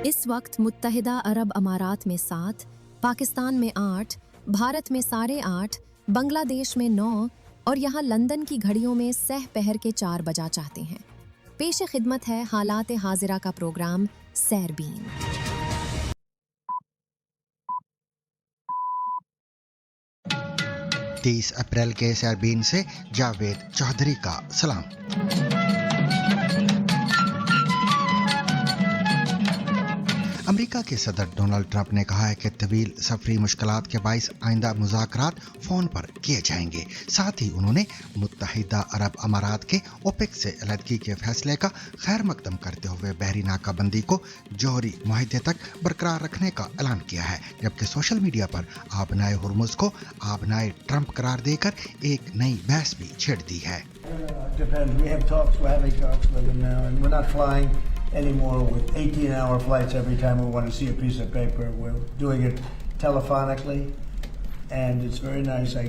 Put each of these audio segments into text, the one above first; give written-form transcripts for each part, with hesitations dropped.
इस वक्त मुत्तहिदा अरब अमारात में 7, पाकिस्तान में 8, भारत में 8:30, बांग्लादेश में 9 और यहाँ लंदन की घड़ियों में सह पहर के 4 बजा चाहते हैं। पेश खिदमत है हालात हाजिरा का प्रोग्राम सैरबीन। 30 अप्रैल के सैरबीन से जावेद चौधरी का सलाम। अमेरिका के सदर डोनाल्ड ट्रंप ने कहा है कि तवील सफरी मुश्किलात के बाइस आइंदा मुज़ाकरात फ़ोन पर किए जाएंगे। साथ ही उन्होंने मुत्तहिदा अरब अमारात के ओपेक से अलहदगी के फैसले का खैर मकदम करते हुए बहरी नाकाबंदी को जौहरी मुआहदे तक बरकरार रखने का ऐलान किया है, जबकि सोशल मीडिया पर आबनाए हुर्मुज़ को आबनाए ट्रंप करार देकर एक नई बहस भी छेड़ दी है। Anymore with 18-hour flights every time we want to see a piece of paper. We're doing it telephonically, and it's very nice. I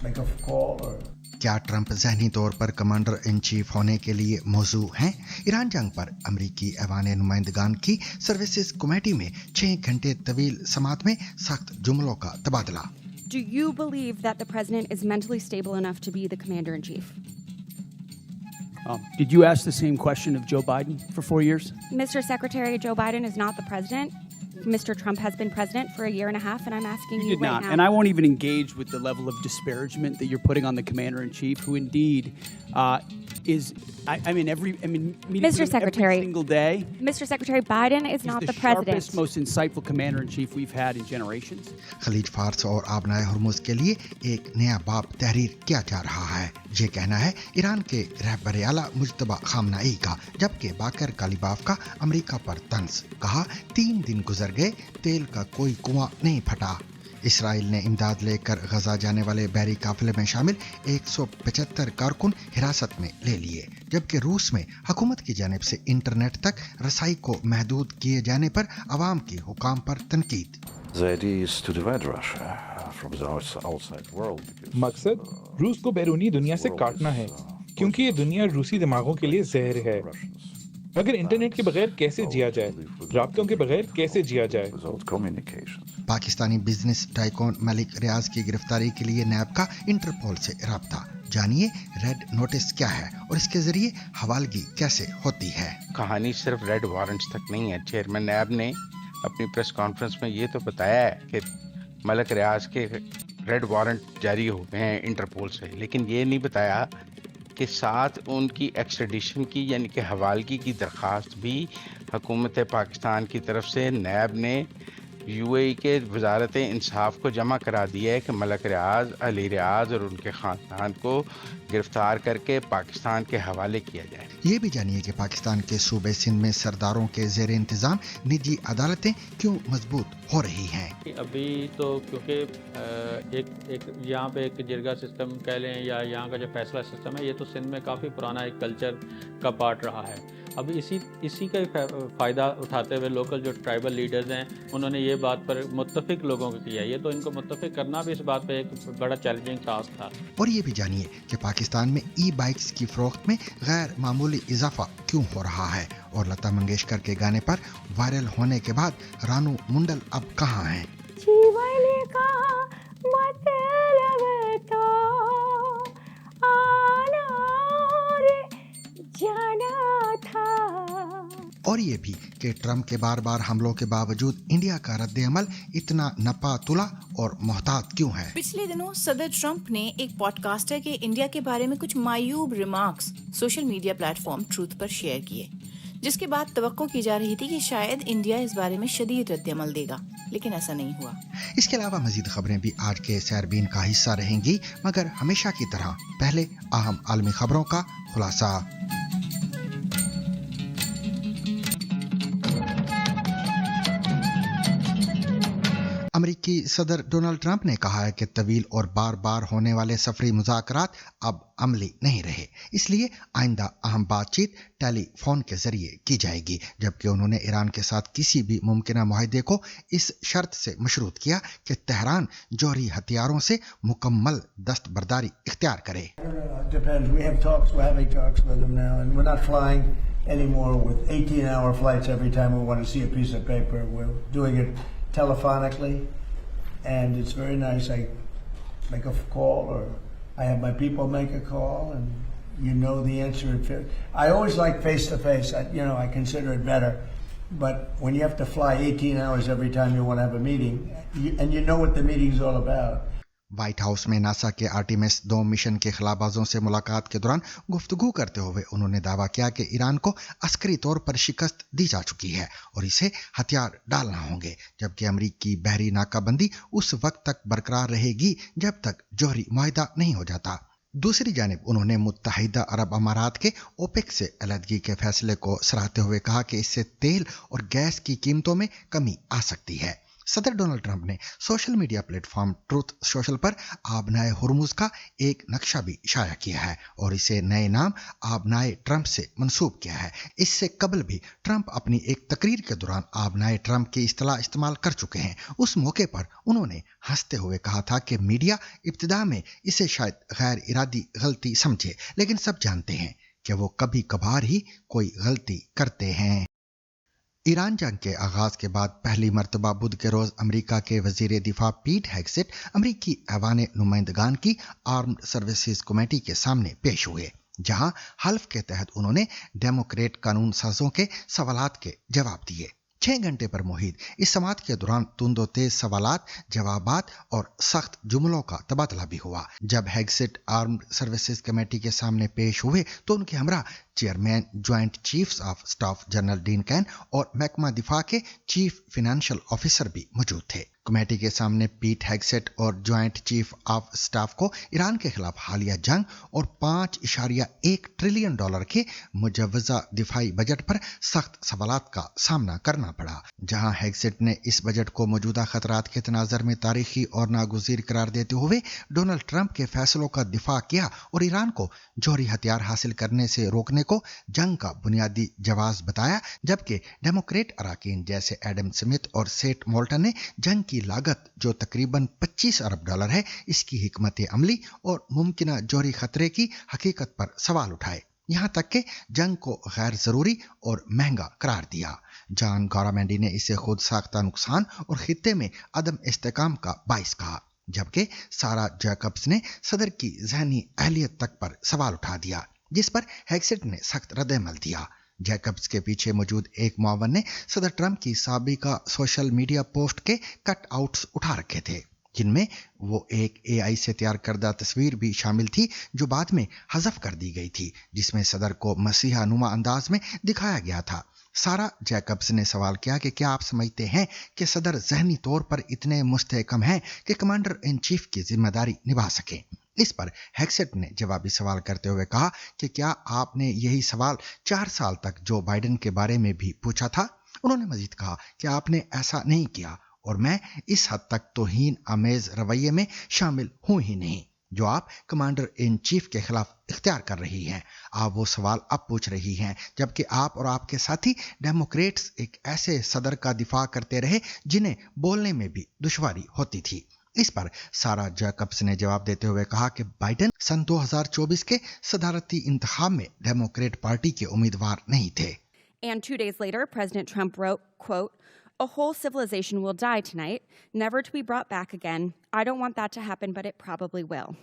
make a call or. क्या ट्रंप ज़हनी तौर पर कमांडर इन चीफ होने के लिए मौजू हैं? Iran जंग पर अमरीकी ऐवान नुमाइंदगान की सर्विसेज कमेटी में 6 घंटे तवील समात में सख्त जुमलों का तबादला। Do you believe that the president is mentally stable enough to be the commander-in-chief? Did you ask the same question of Joe Biden for 4 years? Mr. Secretary, Joe Biden is not the president. Mr. Trump has been president for a year and a half, and I'm asking you did right not. now. And I won't even engage with the level of disparagement that you're putting on the commander-in-chief, who indeed is, meeting Mr. him Secretary, every single day. Mr. Secretary, Biden is not the president. He's the sharpest, most insightful commander-in-chief we've had in generations. खलीज Fars और आबनाए Hormuz के लिए एक नया बाब तहरीर किया जा रहा है। ये कहना है ईरान के रहबर आला मुज्तबा खामनाई का, जबकि बाकर कालिबाफ का अमेरिका पर तंज। कहा 3 दिन गुजर गए, तेल का कोई कुआं नहीं फटा। इसराइल ने इमदाद लेकर गजा जाने वाले बहरी काफिले में शामिल 175 कारकुन हिरासत में ले लिए, जबकि रूस में हुकूमत की जानिब से इंटरनेट तक रसाई को महदूद किए जाने पर अवाम की हुकाम पर तनकीद। मकसद रूस को बैरूनी दुनिया से काटना है, क्योंकि ये दुनिया रूसी दिमागों के लिए जहर है। मगर इंटरनेट के बगैर कैसे जिया जाए, राब्तों के बगैर कैसे जिया जाए। पाकिस्तानी बिजनेस टाइकून मलिक रियाज की गिरफ्तारी के लिए नैब का इंटरपोल से राब्ता। जानिए रेड नोटिस क्या है और इसके जरिए हवालगी कैसे होती है। कहानी सिर्फ रेड वारंट्स तक नहीं है। चेयरमैन नैब ने अपनी प्रेस कॉन्फ्रेंस में ये तो बताया है कि मलिक रियाज के रेड वारंट जारी हो गए हैं इंटरपोल से, लेकिन ये नहीं बताया कि साथ उनकी एक्सट्रेडिशन की यानी कि हवालगी की दरख्वास्त भी हुकूमत पाकिस्तान की तरफ से नैब ने यूएई के वजारत इंसाफ को जमा करा दिया है कि मलिक रियाज, अली रियाज और उनके ख़ानदान को गिरफ्तार करके पाकिस्तान के हवाले किया जाए। ये भी जानिए कि पाकिस्तान के सूबे सिंध में सरदारों के ज़ेर इंतज़ाम निजी अदालतें क्यों मजबूत हो रही हैं। अभी तो क्योंकि एक यहाँ पे एक जिरगा सिस्टम कह लें या यहाँ का जो फैसला सिस्टम है, ये तो सिंध में काफ़ी पुराना एक कल्चर का पार्ट रहा है। अब इसी का फ़ायदा उठाते हुए लोकल जो ट्राइबल लीडर्स हैं, उन्होंने ये बात पर मुत्तफिक लोगों को किया। ये तो इनको मुत्तफिक करना भी इस बात पे एक बड़ा चैलेंजिंग टास्क था। और ये भी जानिए कि पाकिस्तान में ई बाइक्स की फ़रोख्त में गैर मामूली इजाफा क्यों हो रहा है, और लता मंगेशकर के गाने पर वायरल होने के बाद रानू मंडल अब कहाँ हैं। और ये भी कि ट्रंप के बार बार हमलों के बावजूद इंडिया का रद्द अमल इतना नपा तुला और मोहतात क्यों है। पिछले दिनों सदर ट्रंप ने एक पॉडकास्टर के इंडिया के बारे में कुछ मायूब remarks social media platform Truth पर शेयर किए, जिसके बाद तवक्को की जा रही थी कि शायद इंडिया इस बारे में शदीद रद्द अमल देगा, लेकिन ऐसा नहीं हुआ। इसके अलावा मजीद खबरें भी आज के सैरबीन का हिस्सा रहेंगी, मगर हमेशा की तरह पहले अहम आलमी खबरों का खुलासा। अमरीकी सदर डोनाल्ड ट्रंप ने कहा है कि तवील और बार बार होने वाले सफरी मुज़ाकरात अब अमली नहीं रहे, इसलिए आइंदा अहम बातचीत टेलीफोन के जरिए की जाएगी, जबकि उन्होंने ईरान के साथ किसी भी मुमकिन मुआहदे को इस शर्त से मशरूत किया कि तेहरान जौहरी हथियारों से मुकम्मल दस्तबरदारी इख्तियार करे। Depends. We have talks. We're having talks with them now, and we're not flying anymore with 18-hour flights every time we want to see a piece of paper. We're doing it telephonically, and it's very nice. I make a call, or I have my people make a call, and you know the answer. I always like face-to-face. I consider it better. But when you have to fly 18 hours every time you want to have a meeting, and you know what the meeting's all about. White house में NASA के Artemis 2 mission के खिलाबाजों से मुलाकात के दौरान गुफ्तगू करते हुए उन्होंने दावा किया कि ईरान को अस्करी तौर पर शिकस्त दी जा चुकी है और इसे हथियार डालना होंगे, जबकि अमरीकी बहरी नाकाबंदी उस वक्त तक बरकरार रहेगी जब तक जौहरी मुआहदा नहीं हो जाता। दूसरी जानिब उन्होंने मुत्तहिदा अरब अमारात के ओपेक से अलहदगी के फैसले को सराहते हुए कहा कि इससे तेल और गैस की कीमतों में कमी आ सकती है। सदर डोनाल्ड ट्रंप ने social media platform truth social पर आबनाए हुर्मुज का एक नक्शा भी शाया किया है और इसे नए नाम आबनाए ट्रंप से मंसूब किया है। इससे कबल भी ट्रंप अपनी एक तकरीर के दौरान आबनाए ट्रंप की इस्तिलाह इस्तेमाल कर चुके हैं। उस मौके पर उन्होंने हंसते हुए कहा था कि मीडिया इब्तिदा में इसे शायद गैर इरादी गलती समझे, लेकिन सब जानते हैं कि वो कभी कभार ही कोई गलती करते हैं। ईरान जंग के आगाज के बाद पहली मर्तबा बुध के रोज अमेरिका के वजीर दिफा पीट हेगसेट अमेरिकी ऐवान नुमाइंदगान की आर्म्ड सर्विसेज कमेटी के सामने पेश हुए, जहां हल्फ के तहत उन्होंने डेमोक्रेट कानून साजों के सवालात के जवाब दिए। 6 घंटे पर मुहित इस समात के दौरान तुंदो तेज सवालात, जवाबात और सख्त जुमलों का तबादला भी हुआ। जब हेगसेट आर्म्ड सर्विसेज कमेटी के सामने पेश हुए तो उनके हमरा chairman joint chiefs of staff general dean can और महकमा दिफा के चीफ फाइनेंशियल ऑफिसर भी मौजूद थे। कमेटी के सामने पीट हेगसेट और ज्वाइंट चीफ ऑफ स्टाफ को ईरान के खिलाफ हालिया जंग और $5.1 ट्रिलियन के मुजव्वजा दिफाई बजट पर सख्त सवालात का सामना करना पड़ा। जहां हेगसेट ने इस बजट को मौजूदा खतरात के तनाजर में तारीखी और नागुज़ीर करार देते हुए डोनाल्ड ट्रंप के फैसलों का दिफा किया और ईरान को जौहरी हथियार हासिल करने से रोकने को जंग का बुनियादी जवाब बताया, जबकि डेमोक्रेट अराकीन जैसे एडम स्मिथ और सेट मोल्टन ने जंग की लागत जो तकरीबन $25 अरब है, इसकी हिकमत अमली और मुमकिना जौहरी खतरे की हकीकत पर सवाल उठाए, यहां तक कि जंग को गैर जरूरी और महंगा करार दिया। जॉन गारामेंडी ने इसे खुद साख्ता नुकसान और खित्ते में अदम इस्तेकाम का बाइस कहा, जबकि सारा जैकब्स ने सदर की जहनी अहलियत तक पर सवाल उठा दिया, जिस पर हेगसेट ने सख्त रद्द-ए-अमल दिया। जैकब्स के पीछे मौजूद एक मुआवन ने सदर ट्रंप की साबिका सोशल मीडिया पोस्ट के कट आउट्स उठा रखे थे, जिनमें वो एक AI से तैयार करदा तस्वीर भी शामिल थी जो बाद में हज़फ कर दी गई थी, जिसमें सदर को मसीहा नुमा अंदाज में दिखाया गया था। सारा जैकब्स ने सवाल किया कि क्या आप समझते हैं कि सदर जहनी तौर पर इतने मुस्तहकम हैं कि कमांडर इन चीफ की जिम्मेदारी निभा सकें? इस पर हेगसेट ने जवाबी सवाल करते हुए कहा कि क्या आपने यही सवाल 4 साल तक जो बाइडेन के बारे में भी पूछा था? उन्होंने मजीद कहा कि आपने ऐसा नहीं किया और मैं इस हद तक तौहीन आमेज रवैये में शामिल हूं ही नहीं जो आप कमांडर इन चीफ के खिलाफ इख्तियार कर रही हैं। आप वो सवाल अब पूछ रही हैं जबकि आप और आपके साथी डेमोक्रेट्स एक ऐसे सदर का दिफा करते रहे जिन्हें बोलने में भी दुश्वारी होती थी। इस पर सारा जैकब्स ने जवाब देते हुए कहा कि बाइडेन सन 2024 के सदारती इंतखाब में डेमोक्रेट पार्टी के उम्मीदवार नहीं थे। And 2 days later, President Trump wrote, quote, "A whole civilization will die tonight, never to be brought back again. I don't want that to happen, but it probably will."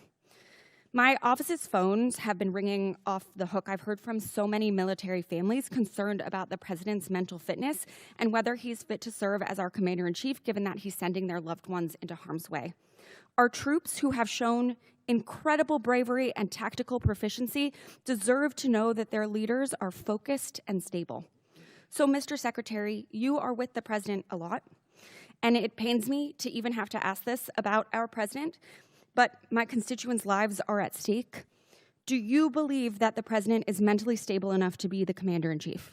My office's phones have been ringing off the hook. I've heard from so many military families concerned about the president's mental fitness and whether he's fit to serve as our commander-in-chief, given that he's sending their loved ones into harm's way. Our troops, who have shown incredible bravery and tactical proficiency, deserve to know that their leaders are focused and stable. So, Mr. Secretary, you are with the president a lot, and it pains me to even have to ask this about our president, but my constituents' lives are at stake. Do you believe that the president is mentally stable enough to be the commander-in-chief?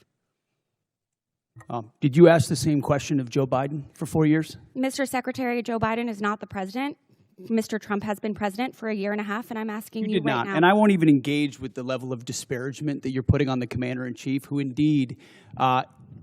Did you ask the same question of Joe Biden for 4 years? Mr. Secretary, Joe Biden is not the president. Mr. Trump has been president for a year and a half, and I'm asking you did right not. now. And I won't even engage with the level of disparagement that you're putting on the commander-in-chief, who indeed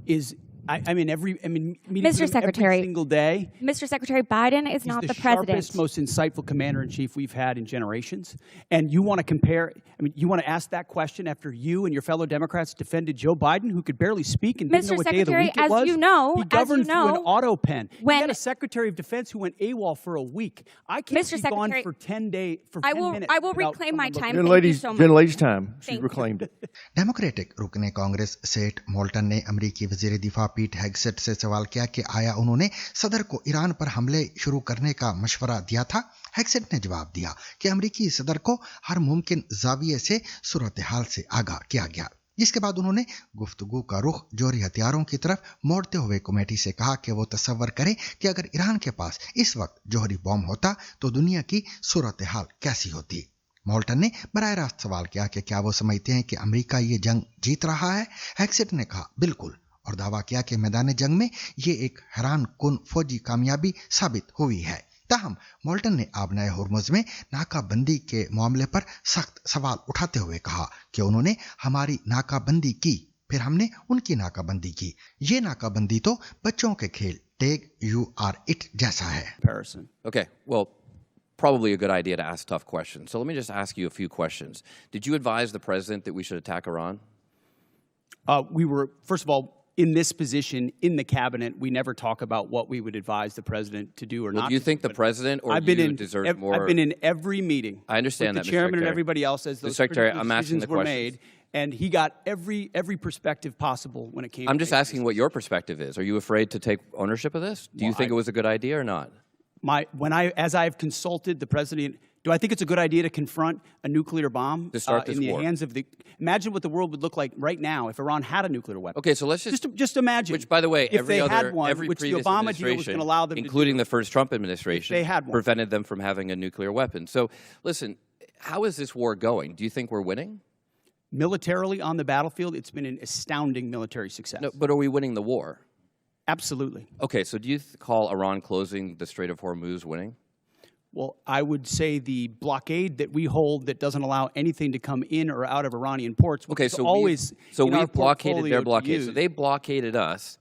is. Meeting Mr. him Secretary, every single day. Mr. Secretary, Biden is not the president. He's the sharpest, most insightful commander-in-chief we've had in generations. And you want to compare, you want to ask that question after you and your fellow Democrats defended Joe Biden, who could barely speak and didn't know Mr. what day of the Secretary, week it as was? you know, he governed through an auto pen. when- He had a Secretary of Defense who went AWOL for a week. I can't Mr. be gone Secretary, for 10 days, for 10 I will minutes. reclaim without my someone time. looking- Thank you so much. Gentlelady's time. She Thank you. reclaimed it. Democratic रुकने कांग्रेस सेठ molten ने अमेरिकी वजीर दिफा पीट हेगसेट से सवाल किया कि आया उन्होंने सदर को ईरान पर हमले शुरू करने का मशवरा दिया था। हेगसेट ने जवाब दिया कि अमेरिकी सदर को हर मुमकिन जाविये से सूरत हाल से आगाह किया गया। जिसके बाद उन्होंने गुफ्तगू का रुख जौहरी हथियारों की तरफ मोड़ते हुए कमेटी से कहा कि वो तसव्वुर करें कि अगर ईरान के पास इस वक्त जौहरी बम होता तो दुनिया की सूरत हाल कैसी होती। मोल्टन ने बराह रास्त सवाल किया कि क्या वो समझते हैं कि अमेरिका ये जंग जीत रहा है। हेगसेट ने कहा बिल्कुल, और दावा किया कि मैदान जंग में ये एक हैरान कुन फौजी कामयाबी साबित हुई है। ताहम मोल्टन ने आबनाए हुर्मुज में नाकाबंदी के मामले पर सख्त सवाल उठाते हुए कहा कि उन्होंने हमारी नाकाबंदी की, फिर हमने उनकी नाकाबंदी की। ये नाकाबंदी तो बच्चों के खेल टेक यू आर इट जैसा है। Okay, well, probably a good idea to ask tough questions. So let me just ask you a few questions. Did you advise the president that we should attack Iran? We were, first of all, in this position in the cabinet, we never talk about what we would advise the president to do or Well, not. do you think the president or you deserve more? I've been in every meeting. I understand with that, the Mr. chairman and Secretary. everybody else as Mr. those Secretary, critical I'm asking decisions the were questions. made, and he got every perspective possible when it came. I'm to just making asking what your perspective is. Are you afraid to take ownership of this? Do you think it was a good idea or not? As I've consulted the president, do I think it's a good idea to confront a nuclear bomb To start this in the war. hands of the? Imagine what the world would look like right now if Iran had a nuclear weapon. Okay, so let's just imagine. Which, by the way, if every they other, had one, every which the previous Obama deal was administration, going to allow them to including do. the first Trump administration, If they had one. prevented them from having a nuclear weapon. So, listen, how is this war going? Do you think we're winning? Militarily on the battlefield, it's been an astounding military success. No, but are we winning the war? Absolutely. Okay, so do you call Iran closing the Strait of Hormuz winning? Well, I would say the blockade that we hold that doesn't allow anything to come in or out of Iranian ports, which Okay, is so always we've blockaded portfolio their to blockade. So use. they blockaded us,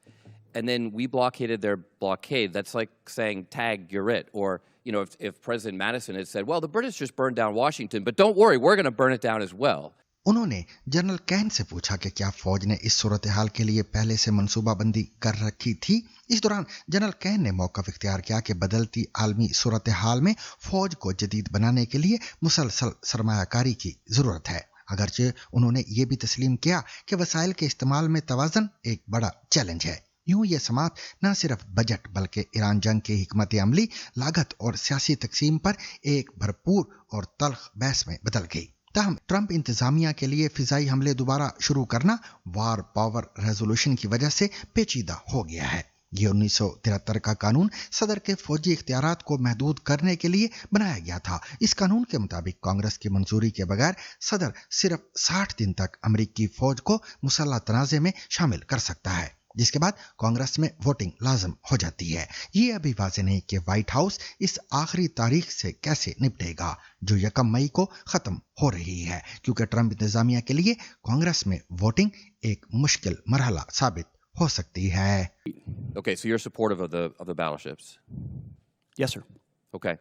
and then we blockaded their blockade. That's like saying, tag, you're it. Or, you know, if President Madison had said, well, the British just burned down Washington, but don't worry, we're going to burn it down as well. उन्होंने general can say पूछा कि क्या फौज ने इस सूरत हाल के लिए पहले से मंसूबाबंदी कर रखी थी। इस दौरान जनरल कैन ने मौक़िफ़ इख्तियार किया कि बदलती आलमी सूरत हाल में फौज को जदीद बनाने के लिए मुसलसल सरमायाकारी की ज़रूरत है। अगरचे उन्होंने ये भी तस्लीम किया कि वसाइल के इस्तेमाल में तवाज़न एक बड़ा चैलेंज है। यूं ये समात न सिर्फ बजट बल्कि ईरान जंग की हिकमत अमली, लागत और सियासी तकसीम पर एक भरपूर और तल्ख बहस में बदल गई। ताहम ट्रंप इंतजामिया के लिए फिजाई हमले दोबारा शुरू करना वार पावर रेजोल्यूशन की वजह से पेचीदा हो गया है। ये 1973 का कानून सदर के फौजी इख्तियारात को महदूद करने के लिए बनाया गया था। इस कानून के मुताबिक कांग्रेस की मंजूरी के बगैर सदर सिर्फ 60 दिन तक अमेरिकी फौज को मुसल्लह तनाज़े में शामिल कर सकता है, जिसके बाद कांग्रेस में वोटिंग लाजम हो जाती है। ये अभी वाज़ेह नहीं कि व्हाइट हाउस इस आखिरी तारीख से कैसे निपटेगा जो 1 मई को खत्म हो रही है, क्योंकि ट्रंप इंतजामिया के लिए कांग्रेस में वोटिंग एक मुश्किल मरहला साबित हो सकती है। Okay, so you're supportive of the battleships? Yes, sir. Okay.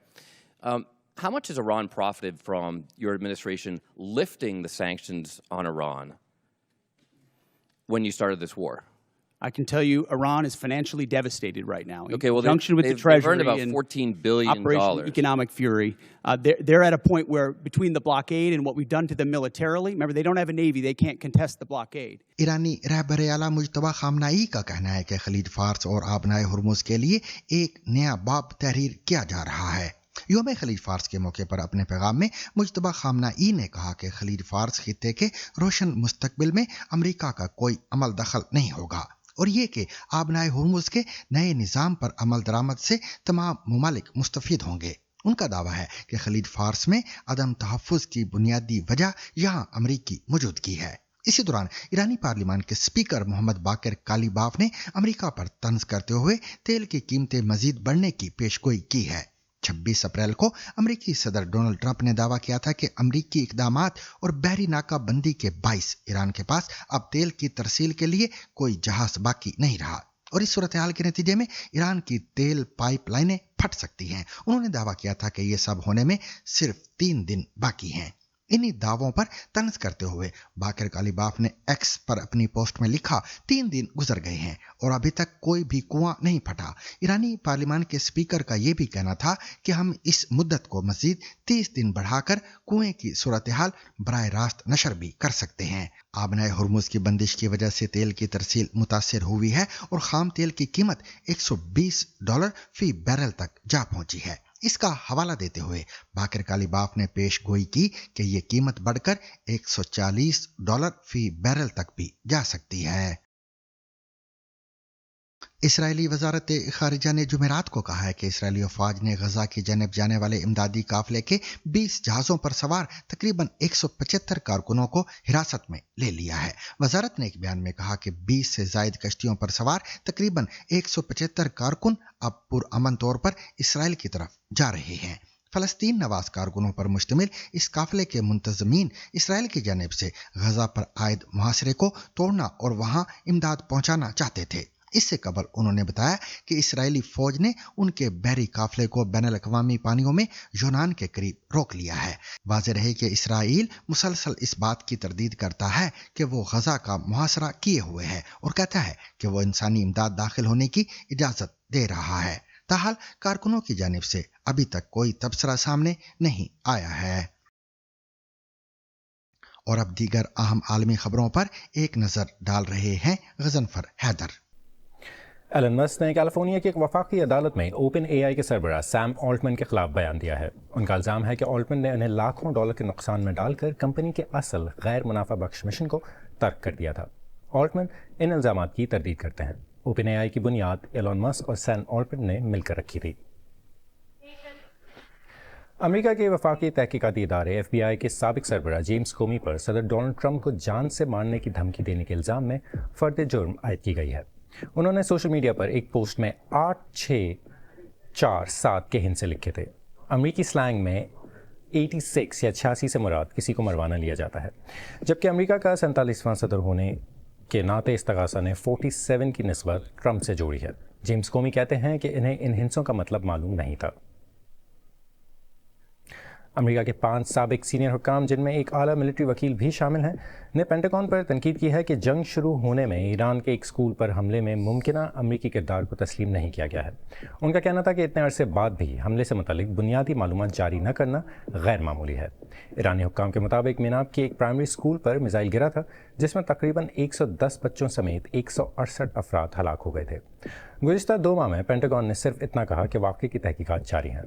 How much has Iran profited from your administration lifting the sanctions on Iran when you started this war? I can tell you Iran is financially devastated right now. Okay, well, in conjunction with the they've Treasury earned about and $14 billion. Operation Economic Fury. They're at a point where between the blockade and what we've done to them militarily, remember, they don't have a navy. They can't contest the blockade. ईरानी रहबर आला मुज्तबा खामनाई का कहना है कि खलीज फार्स और आबनाए हुर्मुज के लिए एक नया बाब तहरीर किया जा रहा है। योम खलीज फार्स के मौके पर अपने पैगाम में मुज्तबा खामनाई ने कहा कि खलीज फार्स खित्ते के रोशन मुस्तकबिल में अमेरिका का कोई अमल दखल नहीं होगा, और ये कि आबनाए हुर्मुज के नए निज़ाम पर अमल दरामद से तमाम मुमालिक मुस्तफीद होंगे। उनका दावा है कि खलीज फार्स में अदम तहफ़्फ़ुज़ की बुनियादी वजह यहाँ अमरीकी मौजूदगी है। इसी दौरान ईरानी पार्लियामान के स्पीकर मोहम्मद बाकर कालीबाफ ने अमेरिका पर तंज करते हुए तेल की कीमतें मजीद बढ़ने की पेशगोई की है। 26 अप्रैल को अमेरिकी सदर डोनाल्ड ट्रंप ने दावा किया था कि अमेरिकी इकदामात और बहरी नाकाबंदी के बाइस ईरान के पास अब तेल की तरसील के लिए कोई जहाज बाकी नहीं रहा और इस सूरत हाल के नतीजे में ईरान की तेल पाइपलाइनें फट सकती हैं। उन्होंने दावा किया था कि यह सब होने में सिर्फ 3 दिन बाकी हैं। इन्हीं दावों पर तंज करते हुए बाकर कालीबाफ ने एक्स पर अपनी पोस्ट में लिखा, 3 दिन गुजर गए हैं और अभी तक कोई भी कुआं नहीं फटा। ईरानी पार्लियामान के स्पीकर का यह भी कहना था कि हम इस मुद्दत को मजीद 30 दिन बढ़ाकर कुएं की सूरत हाल बराह रास्त नशर भी कर सकते हैं। आबनाए हुर्मुज की बंदिश की वजह से तेल की तरसील मुतासिर हुई है और खाम तेल की कीमत $120 फी बैरल तक जा पहुंची है। इसका हवाला देते हुए बाकर कालीबाफ ने पेश गोई की कि यह कीमत बढ़कर $140 फी बैरल तक भी जा सकती है। इसराइली वजारत खारिजा ने जुमेरात को कहा है कि इसराइली अफवाज ने गजा की जानिब जाने वाले इमदादी काफिले के 20 जहाज़ों पर सवार तकरीबन 175 कारकुनों को हिरासत में ले लिया है। वजारत ने एक बयान में कहा कि 20 से जायद कश्तियों पर सवार तकरीबन 175 कारकुन अब पुरअमन तौर पर इसराइल की तरफ जा रहे हैं। फलस्तीन नवाज कारकुनों पर मुश्तमिल इस काफिले के मुंतजमीन इसराइल की जानिब से गजा पर आयद मुहासरे को तोड़ना और वहां इमदाद पहुंचाना चाहते थे। इससे कबल उन्होंने बताया कि इसराइली फौज ने उनके बहरी काफिले को बैनुल-अक़वामी पानियों में यूनान के करीब रोक लिया है। वाज़ेह रहे कि इसराइल मुसलसल इस बात की तरदीद करता है कि वो गजा का मुहासरा किए हुए है और कहता है कि वो इंसानी इमदाद दाखिल होने की इजाजत दे रहा है। ताहाल कारकुनों की जानिब से अभी तक कोई तबसरा सामने नहीं आया है। और अब दीगर अहम आलमी खबरों पर एक नजर डाल रहे हैं गजनफर हैदर। एलन मस्क ने कैलिफोर्निया की एक वफाकी अदालत में ओपन एआई के सरबराह सैम ऑल्टमैन के खिलाफ बयान दिया है। उनका इल्ज़ाम है कि ऑल्टमैन ने उन्हें लाखों डॉलर के नुकसान में डालकर कंपनी के असल गैर मुनाफा बख्श मिशन को तर्क कर दिया था। ऑल्टमैन इन इल्ज़ामात की तरदीद करते हैं। ओपन एआई की बुनियाद एलन मस्क और सैम ऑल्टमैन ने मिलकर रखी थी। अमेरिका के वफाकी तहकीकाती इदारे FBI के साबिक सरबराह जेम्स कोमी पर सदर डोनाल्ड ट्रंप को जान से मारने की धमकी देने के इल्ज़ाम में फर्द जुर्म आयद की गई है। उन्होंने सोशल मीडिया पर एक पोस्ट में 8647 के हिंद से लिखे थे। अमेरिकी स्लैंग में 86 या 86 से मुराद किसी को मरवाना लिया जाता है, जबकि अमेरिका का 47वां सदर होने के नाते इस तगासा ने 47 की निस्बत ट्रंप से जोड़ी है। जेम्स कोमी कहते हैं कि इन्हें इन हिंसों का मतलब मालूम नहीं था। अमेरिका के 5 साबिक सीनियर हुक्काम, जिनमें एक आला मिलिट्री वकील भी शामिल हैं, ने पेंटागन पर तनकीद की है कि जंग शुरू होने में ईरान के एक स्कूल पर हमले में मुमकिना अमेरिकी किरदार को तस्लीम नहीं किया गया है। उनका कहना था कि इतने अरसे बाद भी हमले से मुतालिक बुनियादी मालूमात जारी न करना गैर मामूली है। ईरानी हुक्काम के मुताबिक मिनाब के एक प्राइमरी स्कूल पर मिसाइल गिरा था, जिसमें तकरीबन 110 बच्चों समेत 168 अफराद हलाक हो गए थे। गुज़िश्ता 2 माह में पेंटागन ने सिर्फ इतना कहा कि वाक़े की तहकीकात जारी हैं।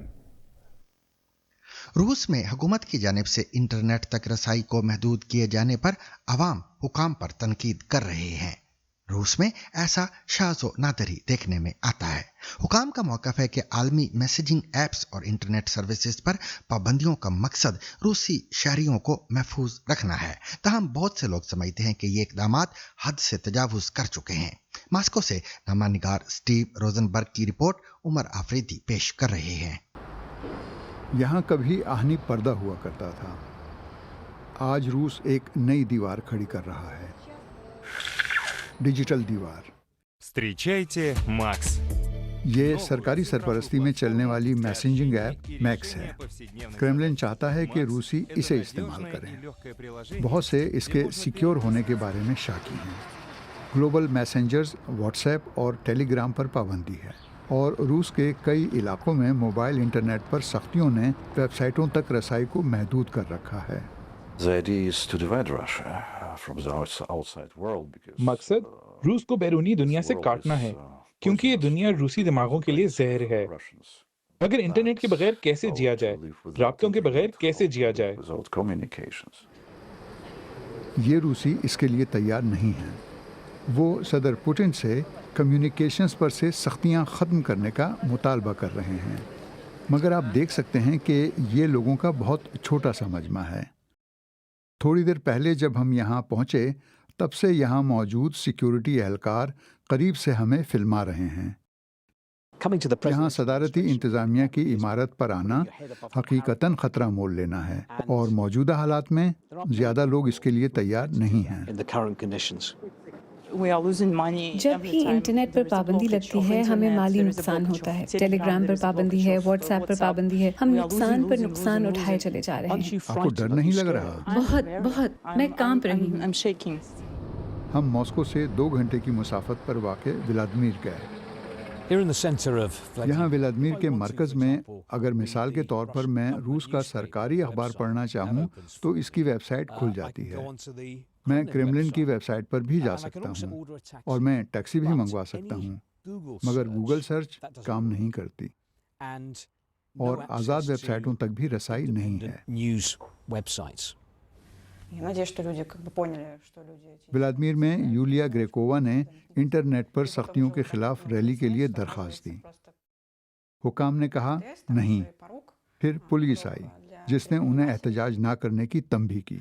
रूस में हुकूमत की जानिब से इंटरनेट तक रसाई को महदूद किए जाने पर अवाम हुकाम पर तनकीद कर रहे हैं। रूस में ऐसा शाज़ो नादरी देखने में आता है। हुकाम का मौक़िफ़ है कि आलमी मैसेजिंग ऐप्स और इंटरनेट सर्विसेज पर पाबंदियों का मकसद रूसी शहरियों को महफूज रखना है। तहम बहुत से लोग समझते हैं कि ये इक़दामात हद से तजावुज़ कर चुके हैं। मास्को से नामा निगार स्टीव रोजनबर्ग की रिपोर्ट उमर आफरीदी पेश कर रहे हैं। यहाँ कभी आहनी पर्दा हुआ करता था, आज रूस एक नई दीवार खड़ी कर रहा है, डिजिटल दीवार। Встречайте Max. ये सरकारी सरपरस्ती में चलने वाली मैसेजिंग ऐप मैक्स है। क्रेमलिन चाहता है कि रूसी इसे इस्तेमाल करें। बहुत से इसके सिक्योर होने के बारे में शाकी हैं। ग्लोबल मैसेंजर्स व्हाट्सएप और टेलीग्राम पर पाबंदी है और रूस के कई इलाकों में मोबाइल इंटरनेट पर सख्तियों ने वेबसाइटों तक रसाई को महदूद कर रखा है। मकसद रूस को बैरूनी दुनिया से काटना है, क्योंकि ये दुनिया रूसी दिमागों के लिए जहर है। अगर इंटरनेट के बगैर कैसे जिया जाए, राब्तों के बगैर कैसे जिया जाए। ये रूसी इसके लिए तैयार नहीं हैं। वो सदर पुतिन से कम्युनिकेशंस पर से सख्तियां ख़त्म करने का मुतालबा कर रहे हैं, मगर आप देख सकते हैं कि ये लोगों का बहुत छोटा सा मजमा है। थोड़ी देर पहले जब हम यहाँ पहुँचे तब से यहाँ मौजूद सिक्योरिटी एहलकार करीब से हमें फिल्मा रहे हैं। यहाँ सदारती इंतज़ामिया की इमारत पर आना हकीकतन ख़तरा मोल लेना है और मौजूदा हालात में ज़्यादा लोग इसके लिए तैयार नहीं हैं। जब भी इंटरनेट पर पाबंदी लगती है हमें माली नुकसान होता है। टेलीग्राम पर पाबंदी है, व्हाट्सएप पर पाबंदी है, हम नुकसान पर नुकसान उठाए चले जा रहे हैं। आपको डर नहीं लग रहा? बहुत मैं कांप रही हूँ। हम मॉस्को से 2 घंटे की मुसाफत पर वाक़े व्लादिमीर गए। यहाँ व्लादिमीर के मरकज़ में अगर मिसाल के तौर पर मैं रूस का सरकारी अखबार पढ़ना चाहूँ तो इसकी वेबसाइट खुल जाती है। मैं क्रेमलिन की वेबसाइट पर भी जा सकता हूँ और मैं टैक्सी भी मंगवा सकता हूँ, मगर गूगल सर्च काम नहीं करती और आज़ाद वेबसाइटों तक भी रसाई नहीं है। व्लादिमीर में यूलिया ग्रेकोवा ने इंटरनेट पर सख्तियों के खिलाफ रैली के लिए दरख्वास्त दी। हुकाम ने कहा नहीं, फिर पुलिस आई जिसने उन्हें एहतजाज ना करने की तंबीह की।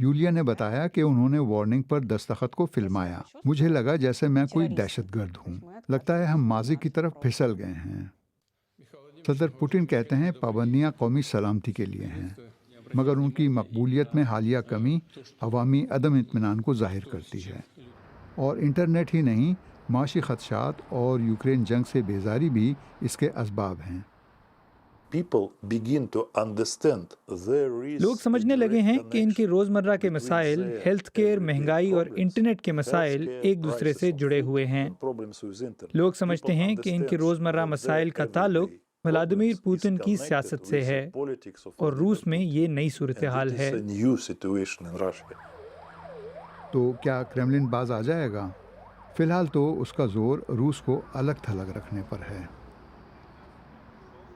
यूलिया ने बताया कि उन्होंने वार्निंग पर दस्तखत को फिल्माया। मुझे लगा जैसे मैं कोई दहशतगर्द हूँ। लगता है हम माजी की तरफ फिसल गए हैं। सदर पुतिन कहते हैं पाबंदियाँ कौमी सलामती के लिए हैं, मगर उनकी मकबूलियत में हालिया कमी अवामी अदम इत्मीनान को जाहिर करती है। और इंटरनेट ही नहीं, माशी खदशात और यूक्रेन जंग से बेजारी भी इसके असबाब हैं। लोग समझने लगे हैं कि इनके रोज़मर्रा के मसाइल, हेल्थ केयर, महंगाई और इंटरनेट के मसाइल एक दूसरे से जुड़े हुए हैं। लोग समझते हैं कि इनके रोज़मर्रा मसाइल का ताल्लुक व्लादिमीर पुतिन की सियासत से है और रूस में ये नई सूरत हाल है। तो क्या क्रेमलिन बाज आ जाएगा? फिलहाल तो उसका जोर रूस को अलग थलग रखने पर है।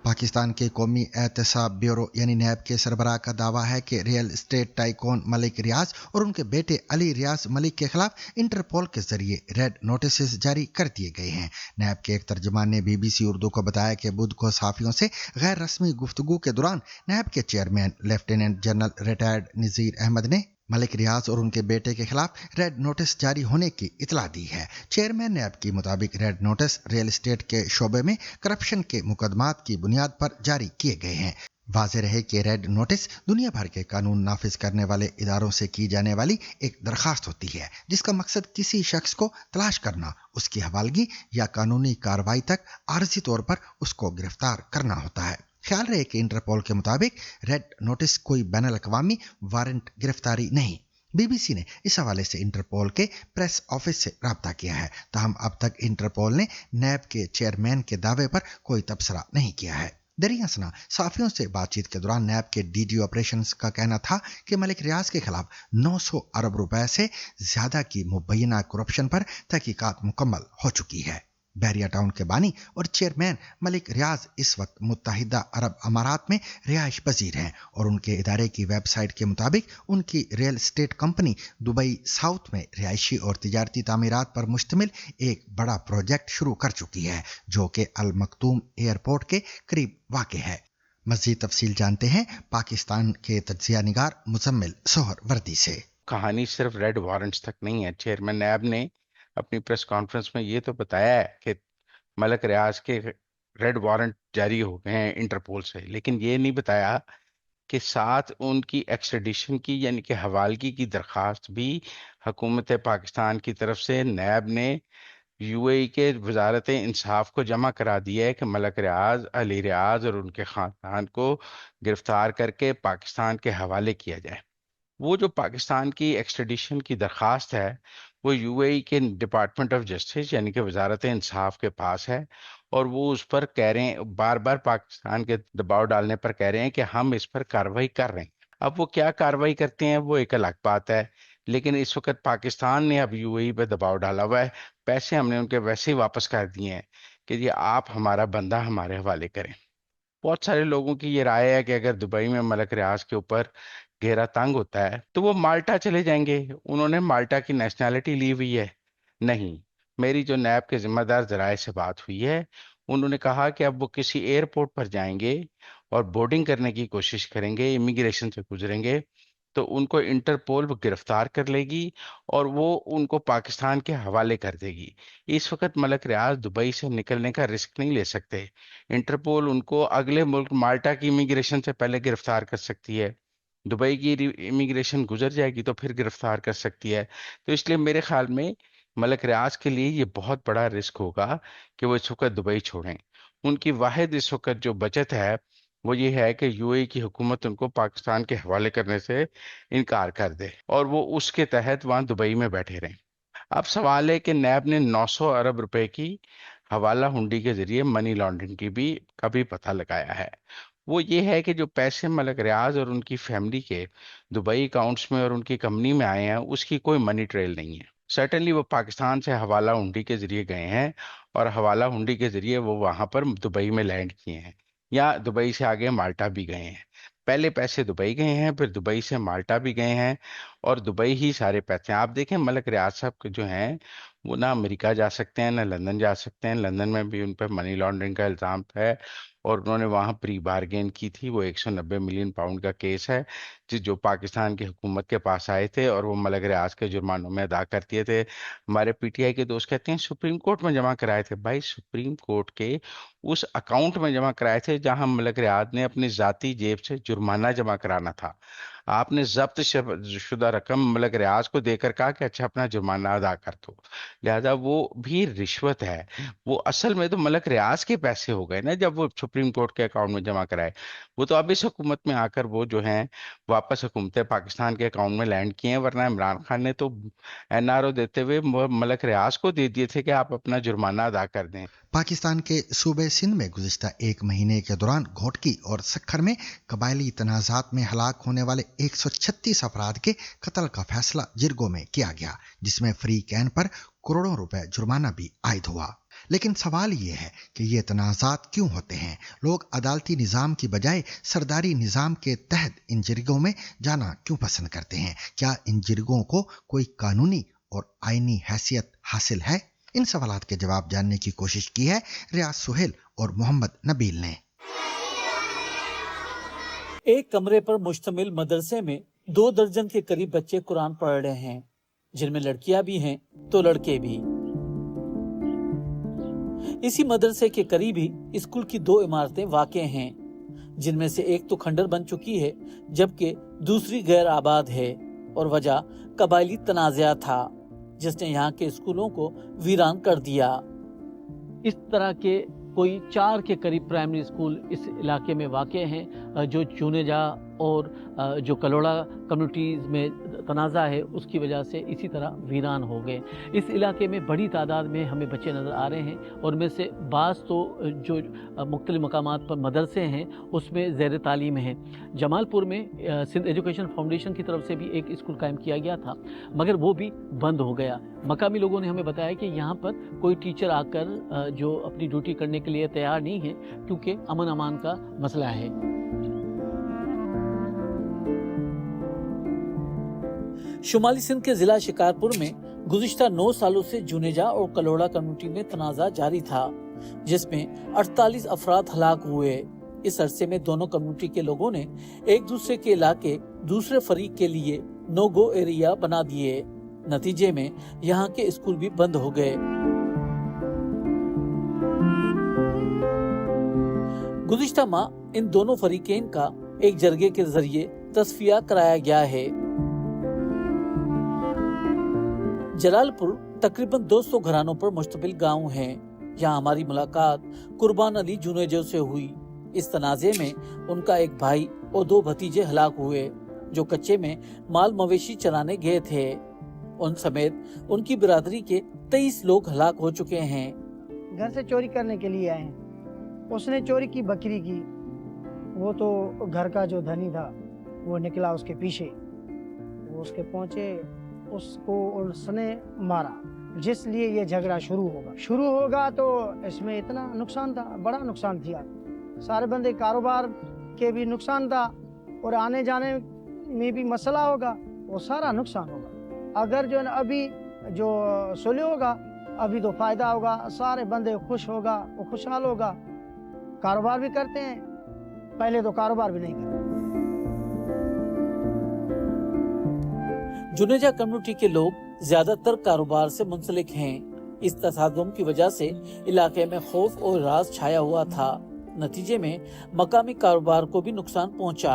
पाकिस्तान के कौमी एहतसाब ब्यूरो यानी नैब के सरबराह का दावा है कि रियल एस्टेट टाइकून मलिक रियाज और उनके बेटे अली रियाज मलिक के खिलाफ इंटरपोल के जरिए रेड नोटिस जारी कर दिए गए हैं। नैब के एक तर्जुमान ने BBC उर्दू को बताया कि बुध को सहाफियों से गैर रस्मी गुफ्तगू के दौरान नैब के चेयरमैन लेफ्टिनेंट जनरल रिटायर्ड नज़ीर अहमद ने मलिक रियाज और उनके बेटे के खिलाफ रेड नोटिस जारी होने की इतला दी है। चेयरमैन नैब के मुताबिक रेड नोटिस रियल एस्टेट के शोबे में करप्शन के मुकदमात की बुनियाद पर जारी किए गए हैं। वाज़ेह रहे कि रेड नोटिस दुनिया भर के कानून नाफिज करने वाले इदारों से की जाने वाली एक दरखास्त होती है जिसका मकसद किसी शख्स को तलाश करना, उसकी हवालगी या कानूनी कार्रवाई तक आर्जी तौर पर उसको गिरफ्तार करना होता है। ख्याल रहे कि इंटरपोल के मुताबिक रेड नोटिस कोई बैनुल अक़वामी वारंट गिरफ्तारी नहीं। BBC ने इस हवाले से इंटरपोल के प्रेस ऑफिस से राब्ता किया है, ताहम अब तक इंटरपोल ने नैब के चेयरमैन के दावे पर कोई तबसरा नहीं किया है। दरिया सना साफियों से बातचीत के दौरान नैब के DG ऑपरेशंस का कहना था कि मलिक रियाज के खिलाफ 900 अरब रुपए से ज्यादा की मुबैना करप्शन पर तहकीकात मुकम्मल हो चुकी है। बैरिया टाउन के बानी और चेयरमैन मलिक रियाज इस वक्त मुत्तहिदा अरब अमारात में रिहाइश पजीर हैं और उनके इदारे की वेबसाइट के मुताबिक उनकी real estate company Dubai south में रिहायशी और तिजारती तामीरात पर मुश्तमिल एक बड़ा प्रोजेक्ट शुरू कर चुकी है जो कि अल मखतूम एयरपोर्ट के करीब वाक़ है। मज़ीद तफसील जानते हैं पाकिस्तान के तज्जिया निगार मुजम्मिल सोहर वर्दी से। कहानी सिर्फ रेड वारंट्स तक नहीं है। चेयरमैन नैब ने अपनी प्रेस कॉन्फ्रेंस में ये तो बताया है कि मलिक रियाज के रेड वारंट जारी हो गए हैं इंटरपोल से, लेकिन ये नहीं बताया कि साथ उनकी एक्सट्रेडिशन की यानी कि हवालगी की दरखास्त भी हुकूमत पाकिस्तान की तरफ से नैब ने UAE के वजारत इंसाफ को जमा करा दिया है कि मलिक रियाज, अली रियाज और उनके ख़ानदान को गिरफ्तार करके पाकिस्तान के हवाले किया जाए। वो जो पाकिस्तान की एक्सट्रेडिशन की दरखास्त है वो UAE के डिपार्टमेंट ऑफ जस्टिस यानी कि वजारत इंसाफ के पास है और वो उस पर कह रहे हैं, बार बार पाकिस्तान के दबाव डालने पर कह रहे हैं कि हम इस पर कार्रवाई कर रहे हैं। अब वो क्या कार्रवाई करते हैं वो एक अलग बात है, लेकिन इस वक्त पाकिस्तान ने अब UAE पर दबाव डाला हुआ है। पैसे हमने उनके वैसे ही वापस कर दिए हैं कि ये आप हमारा बंदा हमारे हवाले करें। बहुत सारे लोगों की ये राय है कि अगर दुबई में मलिक रियाज के ऊपर घेरा तंग होता है तो वो माल्टा चले जाएंगे। उन्होंने माल्टा की नेशनैलिटी ली हुई है। नहीं, मेरी जो नैब के जिम्मेदार जराये से बात हुई है उन्होंने कहा कि अब वो किसी एयरपोर्ट पर जाएंगे और बोर्डिंग करने की कोशिश करेंगे, इमिग्रेशन से गुजरेंगे तो उनको इंटरपोल गिरफ्तार कर लेगी और वो उनको पाकिस्तान के हवाले कर देगी। इस वक्त मलक रियाज दुबई से निकलने का रिस्क नहीं ले सकते। इंटरपोल उनको अगले मुल्क माल्टा की इमिग्रेशन से पहले गिरफ्तार कर सकती है, दुबई की इमिग्रेशन गुजर जाएगी तो फिर गिरफ्तार कर सकती है। तो इसलिए मेरे ख्याल में मलक रियाज के लिए ये बहुत बड़ा रिस्क होगा कि वो इस वक्त दुबई छोड़ें। उनकी वाहिद इस वक्त जो बचत है वो ये है कि यूएई की हुकूमत उनको पाकिस्तान के हवाले करने से इनकार कर दे और वो उसके तहत वहां दुबई में बैठे रहें। अब सवाल है कि नैब ने 900 अरब रुपए की हवाला हुंडी के जरिए मनी लॉन्ड्रिंग की भी कभी पता लगाया है। वो ये है कि जो पैसे मलक रियाज और उनकी फैमिली के दुबई अकाउंट्स में और उनकी कंपनी में आए हैं उसकी कोई मनी ट्रेल नहीं है। सर्टेनली वो पाकिस्तान से हवाला हुंडी के जरिए गए हैं और हवाला हुंडी के जरिए वो वहां पर दुबई में लैंड किए हैं या दुबई से आगे माल्टा भी गए हैं। पहले पैसे दुबई गए हैं, फिर दुबई से माल्टा भी गए हैं और दुबई ही सारे पैसे हैं। आप देखें मलक रियाज साहब के जो हैं वो ना अमेरिका जा सकते हैं ना लंदन जा सकते हैं। लंदन में भी उन पर मनी लॉन्ड्रिंग का इल्जाम है और उन्होंने वहां प्री बार्गेन की थी। वो 190 मिलियन पाउंड का केस है जो पाकिस्तान की हुकूमत के पास आए थे और वो मलक रियाज के जुर्मानों में अदा कर दिए थे। हमारे पीटीआई के दोस्त कहते हैं सुप्रीम कोर्ट में जमा कराए थे। भाई सुप्रीम कोर्ट के उस अकाउंट में जमा कराए थे जहां मलक रियाज ने अपनी जाती जेब से जुर्माना जमा कराना था। आपने जब्त शुदा रकम मलक रियाज को देकर कहा कि अच्छा अपना जुर्माना अदा कर दो। लिहाजा वो भी रिश्वत है। वो असल में तो मलक रियाज के पैसे हो गए ना जब वो सुप्रीम कोर्ट के अकाउंट में जमा कराए। वो तो अब इस हुकूमत में आकर वो जो हैं वापस हुकूमत पाकिस्तान के अकाउंट में लैंड किए हैं, वरना इमरान खान ने तो एनआरओ देते हुए मलक रियाज को दे दिए थे कि आप अपना जुर्माना अदा कर दें। पाकिस्तान के सूबे सिंध में गुज़िश्ता एक महीने के दौरान घोटकी और सखर में कबायली तनाज़ात में हलाक होने वाले 136 अफराद के कत्ल का फैसला जिरगो में किया गया, जिसमें फ्री कैन पर करोड़ों रुपए जुर्माना भी आयद हुआ। लेकिन सवाल ये है कि ये तनाज़ात क्यों होते हैं? लोग अदालती निज़ाम की बजाय सरदारी निज़ाम के तहत इन जिरगों में जाना क्यों पसंद करते हैं? क्या इन जिरगों को कोई कानूनी और आईनी हैसियत हासिल है? इन सवालात के जवाब जानने की कोशिश की है रियाज सुहेल और मोहम्मद नबील ने। एक कमरे पर मुश्तमिल मदरसे में 2 दर्जन के करीब बच्चे कुरान पढ़ रहे हैं, जिनमें लड़कियां भी हैं तो लड़के भी। इसी मदरसे के करीब ही स्कूल की 2 इमारतें वाक़े हैं, जिनमें से एक तो खंडर बन चुकी है जबकि दूसरी गैर आबाद है और वजह कबायली तनाज़ा था जिसने यहाँ के स्कूलों को वीरान कर दिया। इस तरह के कोई 4 के करीब प्राइमरी स्कूल इस इलाके में वाक़े हैं जो चुनेजा और जो कलोड़ा कम्युनिटीज़ में तनाज़ा है उसकी वजह से इसी तरह वीरान हो गए। इस इलाके में बड़ी तादाद में हमें बच्चे नज़र आ रहे हैं और में से बाज़ तो जो मुख्तलिफ़ मकामात पर मदरसे हैं उसमें ज़ेर तालीम हैं। जमालपुर में सिंध एजुकेशन फाउंडेशन की तरफ से भी एक स्कूल कायम किया गया था मगर वो भी बंद हो गया। मकामी लोगों ने हमें बताया कि यहाँ पर कोई टीचर आकर जो अपनी ड्यूटी करने के लिए तैयार नहीं है क्योंकि अमन अमान का मसला है। शुमाली सिंध के जिला शिकारपुर में गुज़िश्ता 9 सालों से जुनेजा और कलोड़ा कम्युनिटी में तनाज़ा जारी था, जिसमें 48 अफराद हलाक हुए। इस अरसे में दोनों कम्युनिटी के लोगों ने एक दूसरे के इलाके दूसरे फरीक के लिए नो गो एरिया बना दिए। नतीजे में यहाँ के स्कूल भी बंद हो गए। गुज़िश्ता माह इन दोनों फरीकेन का एक जरगे के जरिए तस्फिया कराया गया है। जलालपुर तकरीबन 200 घरानों पर मुश्तमिल गांव है। यहाँ हमारी मुलाकात कुर्बान अली जुनेजो से हुई। इस तनाज़े में उनका एक भाई और 2 भतीजे हलाक हुए जो कच्चे में माल मवेशी चराने गए थे। उन समेत उनकी बिरादरी के 23 लोग हलाक हो चुके हैं। घर से चोरी करने के लिए आए हैं। उसने चोरी की बकरी की, वो तो घर का जो धनी था वो निकला उसके पीछे, वो उसके पहुंचे, उसको उसने मारा, जिस लिए ये झगड़ा शुरू होगा तो इसमें इतना नुकसान था, बड़ा नुकसान किया। सारे बंदे कारोबार के भी नुकसान था और आने जाने में भी मसला होगा, वो सारा नुकसान होगा। अगर जो अभी जो सुलह होगा अभी तो फायदा होगा, सारे बंदे खुश होगा, वो खुशहाल होगा, कारोबार भी करते हैं, पहले तो कारोबार भी नहीं करते। जुनेजा कम्युनिटी के लोग ज्यादातर कारोबार से मुंसलिक हैं। इस तसादुम की वजह से इलाके में खौफ और राज छाया हुआ था। नतीजे में मकामी कारोबार को भी नुकसान पहुंचा।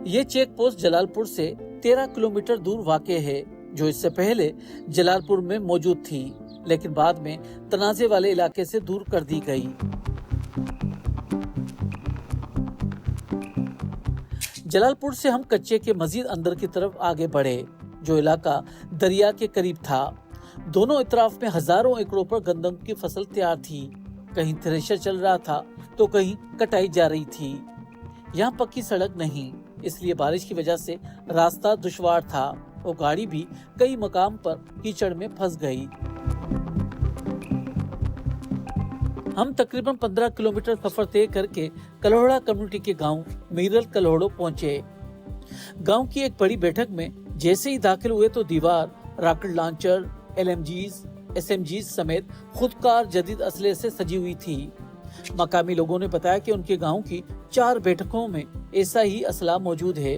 ये चेक पोस्ट जलालपुर से 13 किलोमीटर दूर वाक़ है, जो इससे पहले जलालपुर में मौजूद थी, लेकिन बाद में तनाज़े वाले इलाके से दूर कर दी गई। जलालपुर से हम कच्चे के मजीद अंदर की तरफ आगे बढ़े, जो इलाका दरिया के करीब था। दोनों इतराफ में हजारों एकड़ों पर गंदम की फसल तैयार थी। कहीं थ्रेशर चल रहा था तो कहीं कटाई जा रही थी। यहाँ पक्की सड़क नहीं, इसलिए बारिश की वजह से रास्ता दुश्वार था और गाड़ी भी कई मकाम पर कीचड़ में फंस गई। हम तकरीबन 15 किलोमीटर सफर तय करके कल्होड़ा कम्युनिटी के गांव मीरल कल्होड़ो पहुंचे। गांव की एक बड़ी बैठक में जैसे ही दाखिल हुए तो दीवार रॉकेट लॉन्चर, LMGs, SMGs समेत खुदकार जदीद असले से सजी हुई थी। मकामी लोगों ने बताया कि उनके गांव की 4 बैठकों में ऐसा ही असला मौजूद है।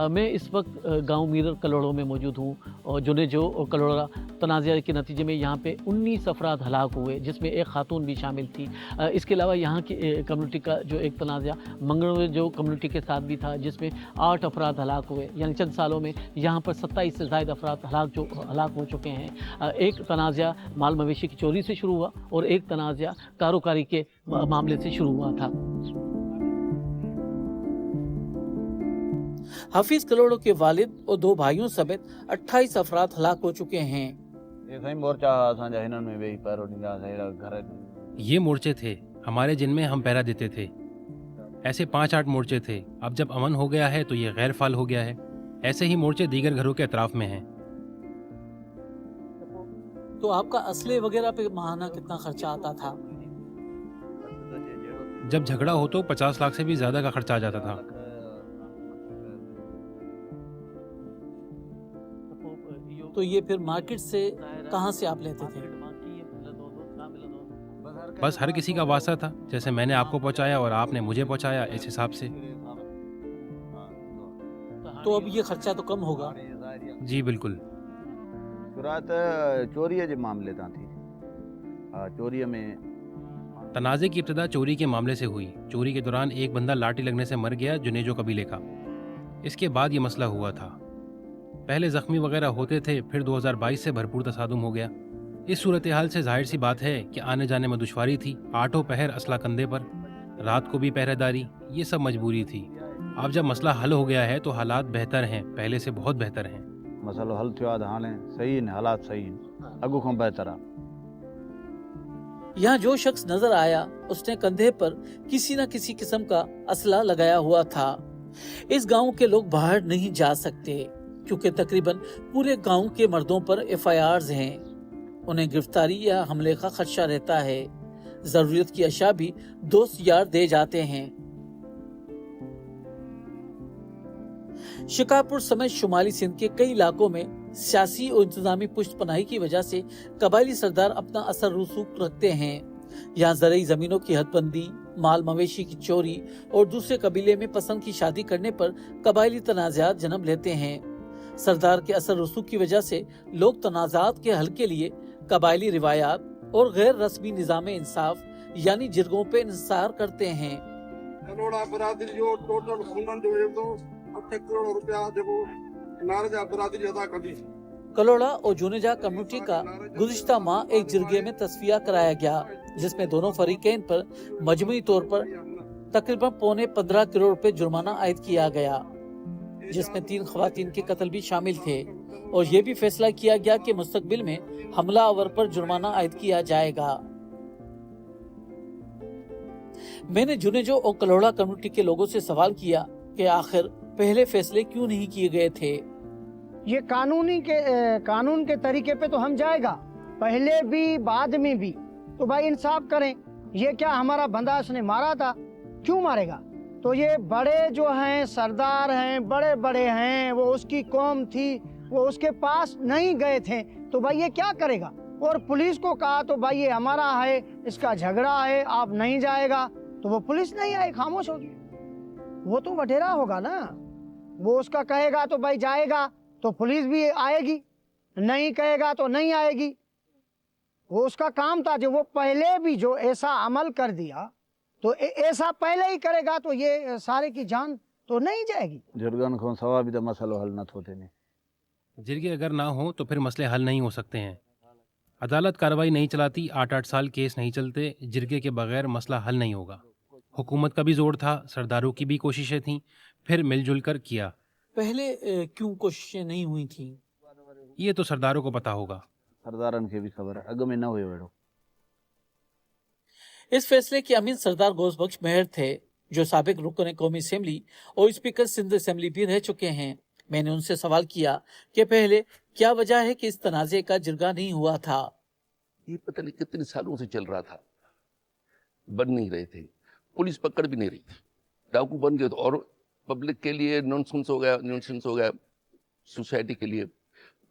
मैं इस वक्त गांव मीरल कल्होड़ो में मौजूद हूं और जुनेजो और कल्होड़ा तनाज़े के नतीजे में यहाँ पे 19 अफराद हलाक हुए, जिसमें एक खातून भी शामिल थी। इसके अलावा यहाँ की कम्युनिटी का जो एक तनाज़ा मंगड़ो जो कम्युनिटी के साथ भी था, जिसमें 8 अफराद हलाक हुए। यानी चंद सालों में यहाँ पर 27 से ज़ायद अफराद हलाक हो चुके हैं। एक तनाज़ा माल मवेशी की चोरी से शुरू हुआ और एक तनाज़ा कारोकारी के मामले से शुरू हुआ था। हाफिज कल्होड़ो के वालिद और 2 भाइयों समेत 28 अफराद हलाक हो चुके हैं। ये मोर्चे थे हमारे जिनमें हम पहरा देते थे। ऐसे 5-8 मोर्चे थे। अब जब अमन हो गया है तो ये गैर फाल हो गया है। ऐसे ही मोर्चे दीगर घरों के अतराफ में हैं। तो आपका असले वगैरह पे माहाना कितना खर्चा आता था? जब झगड़ा हो तो 50 लाख से भी ज्यादा का खर्चा आ जाता था। तो ये फिर मार्केट से कहाँ से आप लेते थे? बस हर किसी का वास्ता था, जैसे मैंने आपको पहुंचाया और आपने मुझे पहुंचाया, इस हिसाब से। तो अब ये खर्चा तो कम होगा। जी बिल्कुल। चोरी के मामले थी। चोरी में तनाज़े की इब्तिदा चोरी के मामले से हुई। चोरी के दौरान एक बंदा लाठी लगने से मर गया, जुनेजो कबीले का। इसके बाद ये मसला हुआ था। पहले जख्मी वगैरह होते थे, फिर 2022 से भरपूर तसादुम हो गया। इस सूरत हाल से जाहिर सी बात है कि आने जाने में दुश्वारी थी। 8 पहर असला कंधे पर, रात को भी पहरेदारी, ये सब मजबूरी थी। अब जब मसला हल हो गया है तो हालात बेहतर हैं, पहले से बहुत बेहतर हैं। मसलो हल थियो हाल सही है, हालात सही हैं, अगू को बेहतर है। यहाँ जो शख्स नजर आया उसने कंधे पर किसी न किसी किस्म का असला लगाया हुआ था। इस गांव के लोग बाहर नहीं जा सकते क्योंकि तकरीबन पूरे गांव के मर्दों पर FIRs हैं। उन्हें गिरफ्तारी या हमले का खदशा रहता है। जरूरत की अशिया भी दोस्त यार दे जाते हैं। शिकारपुर समेत शुमाली सिंध के कई इलाकों में सियासी और इंतजामी पुष्टपनाही की वजह से कबायली सरदार अपना असर रसूख रखते हैं। यहाँ ज़रई जमीनों की हदबंदी, माल मवेशी की चोरी और दूसरे कबीले में पसंद की शादी करने पर कबायली तनाज़ात जन्म लेते हैं। सरदार के असर रसूख की वजह से लोग तनाज़ात के हल के लिए कबायली रिवायात और गैर रस्मी निज़ाम इंसाफ यानी जिरगों पे इंसार करते हैं। कल्होड़ा बरादरी जो टोटल खूनन जो है तो 8 करोड़ रुपया देखो नारजा बरादरी अदा कर दी। कल्होड़ा और जुनेजा कम्युनिटी का गुज़िश्ता माह एक जिरगे में तस्फिया कराया गया, जिसमें दोनों फरीकैन पर मजमूई तौर पर तकरीबन 15 करोड़ रुपए जुर्माना आयद किया गया, जिसमें 3 खवातीन के कत्ल भी शामिल थे। और ये भी फैसला किया गया कि मुस्तकबिल में हमला आवर पर जुर्माना आयद किया जाएगा। मैंने जुनेजो और कल्होड़ा कम्युनिटी के लोगों से सवाल किया कि आखिर पहले फैसले क्यों नहीं किए गए थे। ये कानून के तरीके पे तो हम जाएगा, पहले भी बाद में भी, तो भाई इंसाफ करें। ये क्या हमारा बंदा उसने मारा था, क्यों मारेगा? तो ये बड़े जो हैं सरदार हैं, बड़े बड़े हैं, वो उसकी कौम थी, वो उसके पास नहीं गए थे, तो भाई ये क्या करेगा? और पुलिस को कहा तो भाई ये हमारा है, इसका झगड़ा है, आप नहीं जाएगा, तो वो पुलिस नहीं आई, खामोश हो गई। वो तो वडेरा होगा ना, वो उसका कहेगा तो भाई जाएगा तो पुलिस भी आएगी, नहीं कहेगा तो नहीं आएगी। वो उसका काम था, जो वो पहले भी जो ऐसा अमल कर दिया तो ऐसा पहले ही करेगा तो ये सारे की जान तो नहीं जाएगी। जरगन को सवा भी तो मसलो हल न होते नहीं। जिरगे अगर ना हो तो फिर मसले हल नहीं हो सकते हैं। अदालत कार्रवाई नहीं चलाती, 8-8 साल केस नहीं चलते, जिरगे के बगैर मसला हल नहीं होगा। हुकूमत का भी जोर था, सरदारों की भी कोशिशें थीं, फिर मिलजुल कर किया। पहले क्यों कोशिशें नहीं हुई थी, ये तो सरदारों को पता होगा। सरदारन के भी खबर है, अगम में ना हुए बेड़ो। इस फैसले के अमीन सरदार गौस बख्श मेहर थे, जो साबिक रुकन कौमी असेंबली और स्पीकर सिंध असेंबली भी रह चुके हैं। मैंने उनसे सवाल किया कि पहले क्या वजह है कि इस तनाज़े का जिरगा नहीं हुआ था। ये पता नहीं कितने सालों से चल रहा था, बन नहीं रहे थे, पुलिस पकड़ भी नहीं रही थी, डाकू बन गए तो और पब्लिक के लिए नॉनसेंस हो गया सोसाइटी के लिए।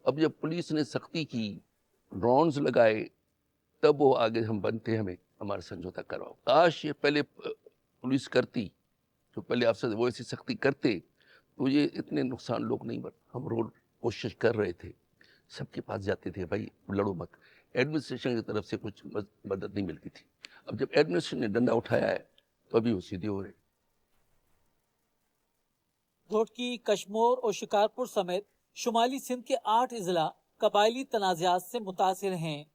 अब जब पुलिस ने सख्ती की, ड्रोन्स लगाए, तब वो आगे हम बनते, हमें हमारा समझौता करवाओ। काश ये पहले पुलिस करती, जो पहले अफसर वो ऐसी सख्ती करते तो ये इतने नुकसान लोग नहीं बढ़ते। हम रोज कोशिश कर रहे थे, सबके पास जाते थे, भाई लड़ो मत। एडमिनिस्ट्रेशन की तरफ से कुछ मदद नहीं मिलती थी। अब जब एडमिनिस्ट्रेशन ने डंडा उठाया है तो अभी वो सीधे हो रहे। घोटकी, कश्मीर और शिकारपुर समेत शुमाली सिंध के 8 अजला कबायली तनाज़ात से मुतासिर हैं,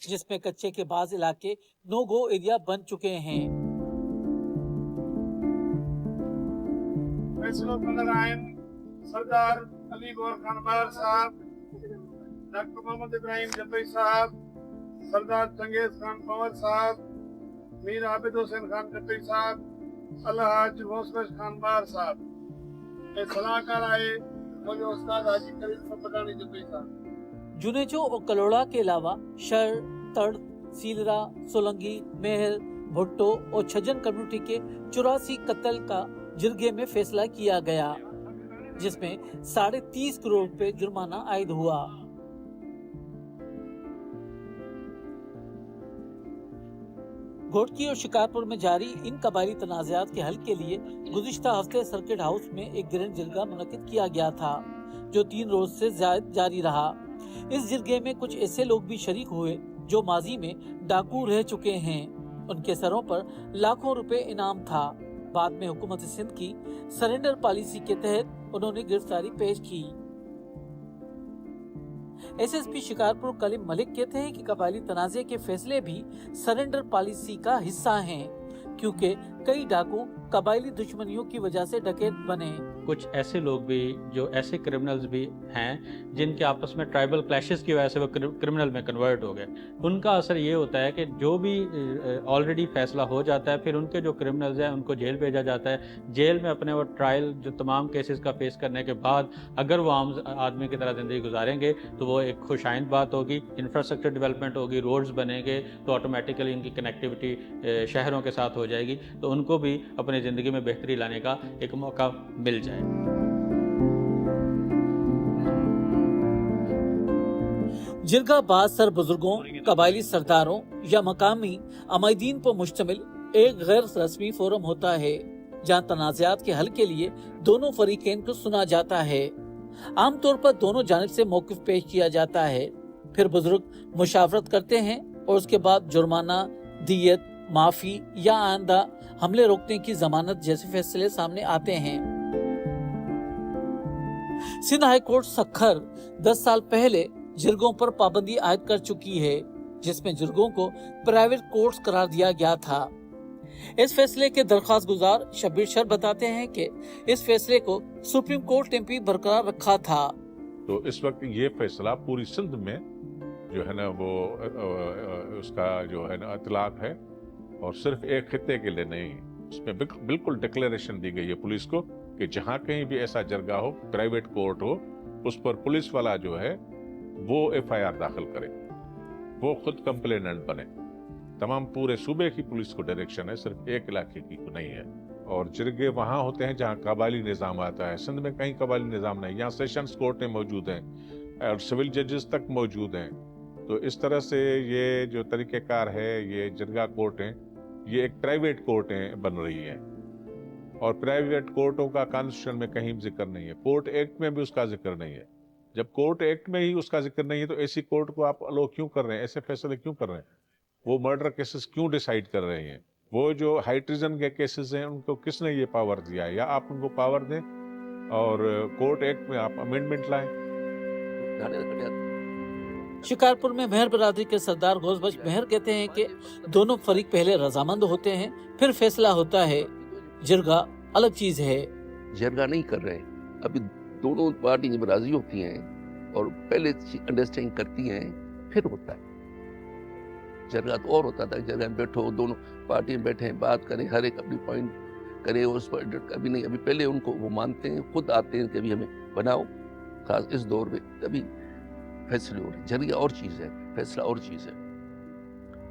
जिसमें कच्चे के बाज़ इलाके नो गो एरिया बन चुके हैं। सरदार अली गौर खान बार साहब, डॉक्टर मोहम्मद इब्राहिम जब्बई साहब, सरदार चंगेज खान पंवर साहब, मीर आबिद हुसैन खान जब्बई साहब, अलहाज गौसबश खान बार साहब, सलाहकार आए मुझे उस्ताद हाजी करीम पठानी जब्बई साहब। जुनेजो और कलोड़ा के अलावा शर, तड़, सीलरा, सोलंगी, मेहर, भुट्टो और छजन कम्युनिटी के 84 कत्ल का जिरगे में फैसला किया गया, जिसमें 30.5 करोड़ रुपए जुर्माना आयद हुआ। घोटकी और शिकारपुर में जारी इन कबायली तनाज़ात के हल के लिए गुज़िश्ता हफ्ते सर्किट हाउस में एक ग्रैंड जिरगा मुनक्किद किया गया था, जो 3 रोज से जारी रहा। इस जिरगे में कुछ ऐसे लोग भी शरीक हुए जो माजी में डाकू रह चुके हैं। उनके सरों पर लाखों रुपए इनाम था। बाद में हुकूमत सिंध की सरेंडर पॉलिसी के तहत उन्होंने गिरफ्तारी पेश की। एसएसपी शिकारपुर कलीम मलिक कहते हैं कि कबायली तनाज़े के फैसले भी सरेंडर पॉलिसी का हिस्सा हैं, क्योंकि कई डाकू कबायली दुश्मनियों की वजह से डकैत बने। कुछ ऐसे लोग भी जो ऐसे क्रिमिनल्स भी हैं जिनके आपस में ट्राइबल क्लैशेस की वजह से वो क्रिमिनल में कन्वर्ट हो गए। उनका असर ये होता है कि जो भी ऑलरेडी फैसला हो जाता है, फिर उनके जो क्रिमिनल्स हैं उनको जेल भेजा जाता है। जेल में अपने वो ट्रायल जो तमाम केसेस का फेस करने के बाद अगर वो आम आदमी की तरह ज़िंदगी गुजारेंगे तो वो एक खुशाइंद बात होगी, इंफ्रास्ट्रक्चर डेवलपमेंट होगी, रोड्स बनेंगे तो ऑटोमेटिकली इनकी कनेक्टिविटी शहरों के साथ हो जाएगी, तो उनको भी अपनी ज़िंदगी में बेहतरी लाने का एक मौका मिल जाए। जिरगा बाज सर बुजुर्गों, कबायली सरदारों या मकामी अमायदीन पर मुश्तमिल एक गैर रस्मी फोरम होता है, जहां तनाज़ात के हल के लिए दोनों फरीकैन को सुना जाता है। आमतौर पर दोनों जानिब से मौक़िफ़ पेश किया जाता है, फिर बुजुर्ग मुशावरत करते हैं और उसके बाद जुर्माना, दियत, माफ़ी या आइंदा हमले रोकने की जमानत जैसे फैसले सामने आते हैं। सिंध हाई कोर्ट सखर 10 साल पहले जिरगों पर पाबंदी आयद कर चुकी है, जिसमें जिरगों को प्राइवेट कोर्ट्स करार दिया गया था। इस फैसले के दरख्वास्त गुजार शब्बीर शर बताते हैं कि इस फैसले को सुप्रीम कोर्ट ने भी बरकरार रखा था। तो इस वक्त ये फैसला पूरी सिंध में जो है ना वो उसका जो है ना इतलाक है, और सिर्फ एक खित्ते के लिए नहीं, उसमें बिल्कुल डिक्लेरेशन दी गई है पुलिस को कि जहाँ कहीं भी ऐसा जरगा हो, प्राइवेट कोर्ट हो, उस पर पुलिस वाला जो है वो FIR दाखिल करे, वो खुद कंप्लेनेंट बने। तमाम पूरे सूबे की पुलिस को डायरेक्शन है, सिर्फ एक इलाके की को नहीं है। और जिरगे वहाँ होते हैं जहाँ कबायली निज़ाम आता है। सिंध में कहीं कबायली निज़ाम नहीं, यहाँ सेशंस कोर्टें मौजूद हैं और सिविल जजेस तक मौजूद हैं। तो इस तरह से ये जो तरीक़ेकार है, ये जिरगा कोर्टें ये एक प्राइवेट कोर्टें बन रही हैं। और प्राइवेट कोर्टों का कॉन्स्टिट्यूशन में कहीं जिक्र नहीं है, कोर्ट एक्ट में भी उसका जिक्र नहीं है। जब कोर्ट एक्ट में ही उसका जिक्र नहीं है तो ऐसी कोर्ट को आप अलो क्यों कर रहे हैं, ऐसे फैसले क्यों कर रहे हैं? वो मर्डर केसेस क्यों डिसाइड कर रहे हैं? वो जो हाई ट्रीजन के केसेस हैं उनको किसने ये पावर दिया है? या आप उनको पावर दें और कोर्ट एक्ट में आप अमेंडमेंट लाएं। शिकारपुर में मेहर बरादरी के सरदार गौसबख्श मेहर कहते हैं कि दोनों फरीक पहले रजामंद होते हैं, फिर फैसला होता है। जिरगा अलग चीज है। जिरगा नहीं कर रहे हैं, अभी दोनों पार्टी जब राजी होती हैं और पहले अंडरस्टैंडिंग करती हैं फिर होता है। जिरगा तो और होता था, जिरगा में बैठो, दोनों पार्टियां बैठे बात करें, हर एक अपनी पॉइंट करे, उस पर कभी नहीं। अभी पहले उनको वो मानते हैं, खुद आते हैं कि अभी हमें बनाओ, खास इस दौर में तभी फैसले हो रहे। जरिया और चीज़ है, फैसला और चीज़ है।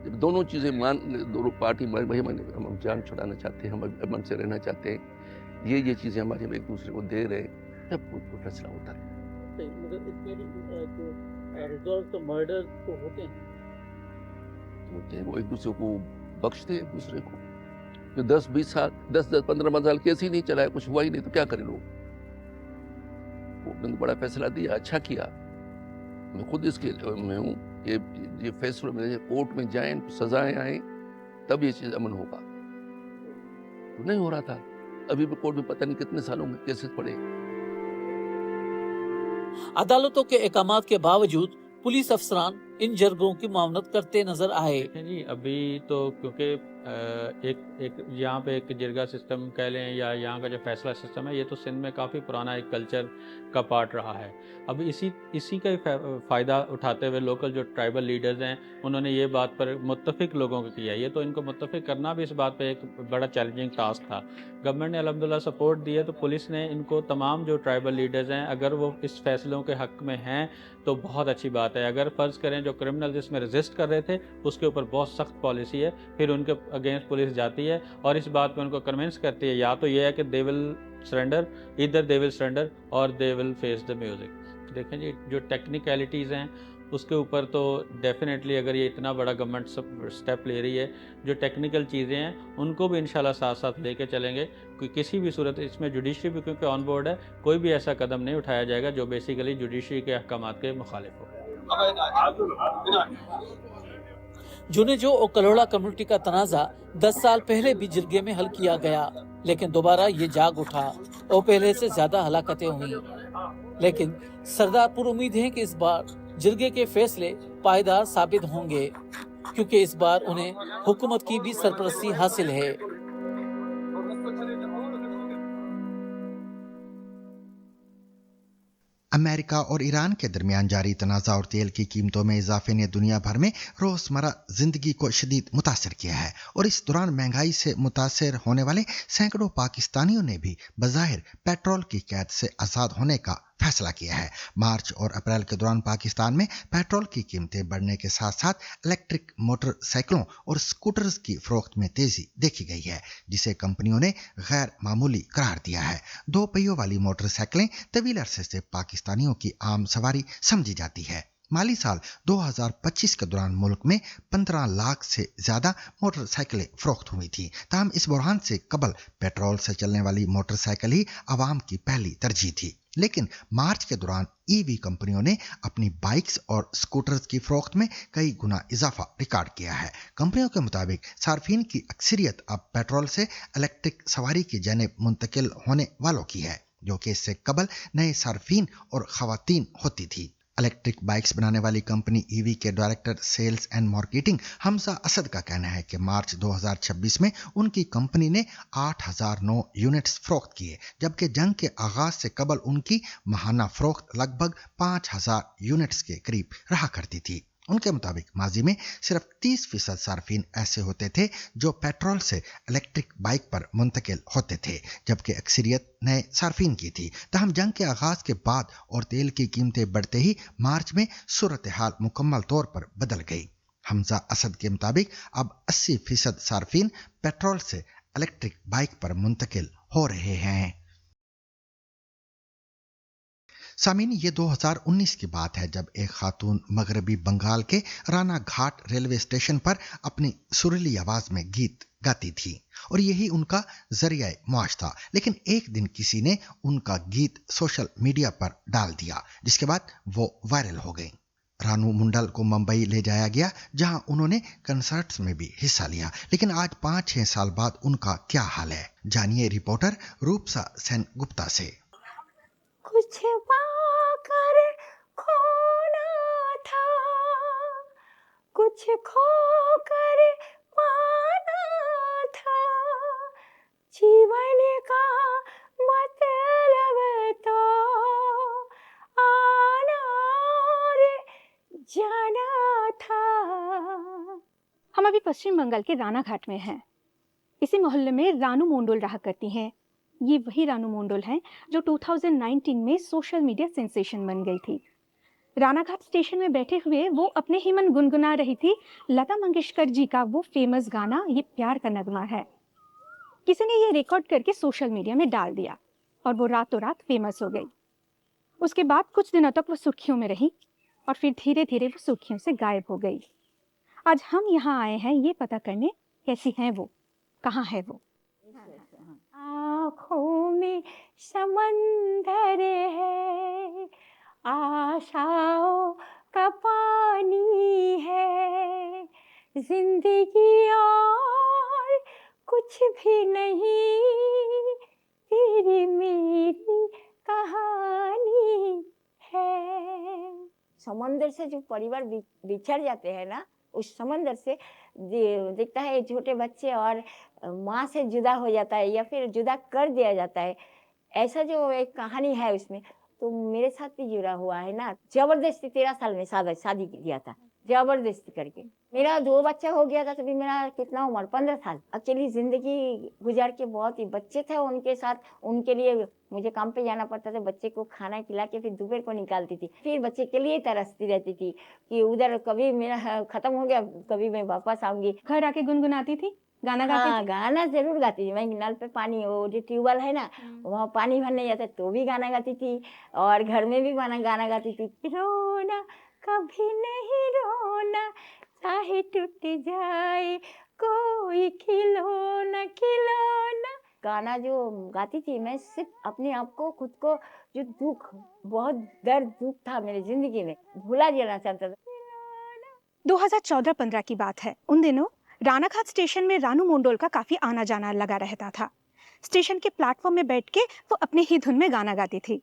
जब दोनों चीज़ें दोनों पार्टी भाई हम जान छुड़ाना चाहते हैं, हम अमन से रहना चाहते हैं, ये चीज़ें हमारे हम एक दूसरे को दे रहे हैं, तब कोई फैसला होता है। मगर इसमें भी रिजॉल्व तो मर्डर तो होते हैं, वो एक दूसरे को बख्शते हैं, एक दूसरे को। जो 10-20 साल 10-15 साल केस ही नहीं चलाया, कुछ हुआ ही नहीं, तो क्या करें लोग? वो बड़ा फैसला दिया, अच्छा किया। मैं खुद इसके में हूँ, ये फैसलों में कोर्ट में जाएं, सजाएं आए, तब ये चीज अमन होगा। तो नहीं हो रहा था, अभी भी कोर्ट में पता नहीं कितने सालों में केसेस पड़े। अदालतों के अहकामात के बावजूद पुलिस अफसरान इन जरगों की मामलत करते नजर आए। जी अभी तो क्योंकि एक यहाँ पे एक जिरगा सिस्टम कह लें या यहाँ का जो फैसला सिस्टम है, ये तो सिंध में काफ़ी पुराना एक कल्चर का पार्ट रहा है। अब इसी का फ़ायदा उठाते हुए लोकल जो ट्राइबल लीडर्स हैं, उन्होंने ये बात पर मुत्तफिक लोगों को किया। ये तो इनको मुत्तफिक करना भी इस बात पे एक बड़ा चैलेंजिंग टास्क था। गवर्नमेंट ने अल्हम्दुलिल्लाह सपोर्ट दिया, तो पुलिस ने इनको तमाम जो ट्राइबल लीडर्स हैं, अगर वो इस फैसलों के हक़ में हैं तो बहुत अच्छी बात है। अगर फ़र्ज़ करें जो क्रिमिनल इसमें रेजिस्ट कर रहे थे, उसके ऊपर बहुत सख्त पॉलिसी है, फिर उनके अगेंस्ट पुलिस जाती है और इस बात पे उनको कन्विंस करती है, या तो ये है कि दे विल सरेंडर, इधर दे विल सरेंडर और they will face the music. देखें जी, जो टेक्निकलिटीज़ हैं उसके ऊपर तो डेफिनेटली अगर ये इतना बड़ा गवर्नमेंट स्टेप ले रही है, जो टेक्निकल चीज़ें हैं उनको भी इंशाल्लाह साथ साथ लेके चलेंगे। कोई किसी भी सूरत इसमें जुडिशरी भी क्योंकि ऑन बोर्ड है, कोई भी ऐसा कदम नहीं उठाया जाएगा जो बेसिकली जुडिशरी के अहकामात के मुखालिफ हो। जुनेजो और कलोड़ा कम्युनिटी का तनाज़ा 10 साल पहले भी जिरगे में हल किया गया, लेकिन दोबारा ये जाग उठा और पहले से ज्यादा हलाकतें हुई। लेकिन सरदारपुर उम्मीद है कि इस बार जिरगे के फैसले पायदार साबित होंगे, क्योंकि इस बार उन्हें हुकूमत की भी सरपरस्ती हासिल है। अमेरिका और ईरान के दरमियान जारी तनाज़ा और तेल की कीमतों में इजाफे ने दुनिया भर में रोजमर्रा जिंदगी को शदीद मुतासर किया है, और इस दौरान महंगाई से मुतासर होने वाले सैकड़ों पाकिस्तानियों ने भी बज़ाहिर पेट्रोल की कैद से आज़ाद होने का फैसला किया है। मार्च और अप्रैल के दौरान पाकिस्तान में पेट्रोल की कीमतें बढ़ने के साथ साथ इलेक्ट्रिक मोटरसाइकिलों और स्कूटर्स की फरोख्त में तेजी देखी गई है, जिसे कंपनियों ने गैर मामूली करार दिया है। 2 पहियों वाली मोटरसाइकिलें तवील अरसे से पाकिस्तानियों की आम सवारी समझी जाती है। माली साल 2025 के दौरान मुल्क में 15 लाख से ज्यादा मोटरसाइकिलें फरोख्त हुई थी। ताहम इस बुरहान से कबल पेट्रोल से चलने वाली मोटरसाइकिल ही आवाम की पहली तरजीह थी, लेकिन मार्च के दौरान ईवी कंपनियों ने अपनी बाइक्स और स्कूटर्स की फरोख्त में कई गुना इजाफा रिकॉर्ड किया है। कंपनियों के मुताबिक सार्फिन की अक्सरियत अब पेट्रोल से इलेक्ट्रिक सवारी की जानिब मुंतकिल होने वालों की है, जो कि इससे कबल नए सार्फिन और खवातीन होती थी। इलेक्ट्रिक बाइक्स बनाने वाली कंपनी ईवी के director sales and marketing Hamza Asad का कहना है कि मार्च 2026 में उनकी कंपनी ने 8009 यूनिट्स फरोख्त किए, जबकि जंग के आगाज से कबल उनकी माहाना फरोख्त लगभग 5000 यूनिट्स के करीब रहा करती थी। उनके मुताबिक माजी में सिर्फ 30% सार्फिन ऐसे होते थे जो पेट्रोल से इलेक्ट्रिक बाइक पर मुंतकिल होते थे, जबकि अक्सरियत नए सार्फिन की थी। तहम जंग के आगाज के बाद और तेल की कीमतें बढ़ते ही मार्च में सूरत हाल मुकम्मल तौर पर बदल गई। हमजा असद के मुताबिक अब 80% सार्फिन पेट्रोल से इलेक्ट्रिक बाइक पर मुंतकिल हो रहे हैं। सामीन, ये 2019 की बात है जब एक खातून मगरबी बंगाल के राना घाट रेलवे स्टेशन पर अपनी सुरीली आवाज में गीत गाती थी और यही उनका जरिया मुआश था। लेकिन एक दिन किसी ने उनका गीत सोशल मीडिया पर डाल दिया, जिसके बाद वो वायरल हो गई। रानू मंडल को मुंबई ले जाया गया, जहां उन्होंने कंसर्ट्स में भी हिस्सा लिया। लेकिन आज 5-6 साल बाद उनका क्या हाल है, जानिए रिपोर्टर रूपसा सेन गुप्ता से। कुछ पाकर खोना था, कुछ खोकर पाना था, जीवन का मतलब तो आना और जाना था। हम अभी पश्चिम बंगाल के राना घाट में हैं। इसी मोहल्ले में रानू मंडल रहा करती हैं। ये वही रानू मंडल हैं जो 2019 में सोशल मीडिया सेंसेशन बन गई थी। रानाघाट स्टेशन में बैठे हुए वो अपने ही मन गुनगुना रही थी लता मंगेशकर जी का वो फेमस गाना ये प्यार का नगमा है। किसी ने ये रिकॉर्ड करके सोशल मीडिया में डाल दिया और वो रातों रात फेमस हो गई। उसके बाद कुछ दिनों तक वो सुर्खियों में रही और फिर धीरे धीरे वो सुर्खियों से गायब हो गई। आज हम यहाँ आए हैं ये पता करने कैसी हैं वो, कहाँ है वो। आँखों में समंदर है, आशाओं का पानी है, जिंदगी और कुछ भी नहीं, तेरी मेरी कहानी है। समंदर से जो परिवार बिछड़ जाते हैं ना, उस समंदर से दिखता है छोटे बच्चे और माँ से जुदा हो जाता है या फिर जुदा कर दिया जाता है, ऐसा जो एक कहानी है उसमें। तो मेरे साथ भी जुड़ा हुआ है ना। जबरदस्ती 13 साल में शादी किया था, जबरदस्ती करके। मेरा 2 बच्चा हो गया था, तभी मेरा कितना उम्र 15 साल। अकेली जिंदगी गुजार के, बहुत ही बच्चे थे उनके साथ, उनके लिए मुझे काम पे जाना पड़ता था। बच्चे को खाना खिला के फिर दोपहर को निकालती थी, फिर बच्चे के लिए तरसती रहती थी कि उधर कभी मेरा खत्म हो गया, कभी मैं वापस आऊंगी। घर आके गुनगुनाती थी, गाना गाती थी? गाना जरूर गाती थी मैं। नल पे पानी, वो जो ट्यूबवेल है ना, वहाँ पानी भरने जाता तो भी गाना गाती थी और घर में भी गाना गाती थी। रोना कभी नहीं रोना, चाहे टूट जाए कोई खिलौना खिलौना। गाना जो गाती थी मैं, सिर्फ अपने आप को, खुद को, जो दुख, बहुत दर्द दुख था मेरी जिंदगी में, भुला देना चाहता था। 2014-15 की बात है। उन दिनों रानाघाट स्टेशन में रानू मंडल का काफी आना जाना लगा रहता था। स्टेशन के प्लेटफॉर्म में बैठ के वो अपने ही धुन में गाना गाती थी।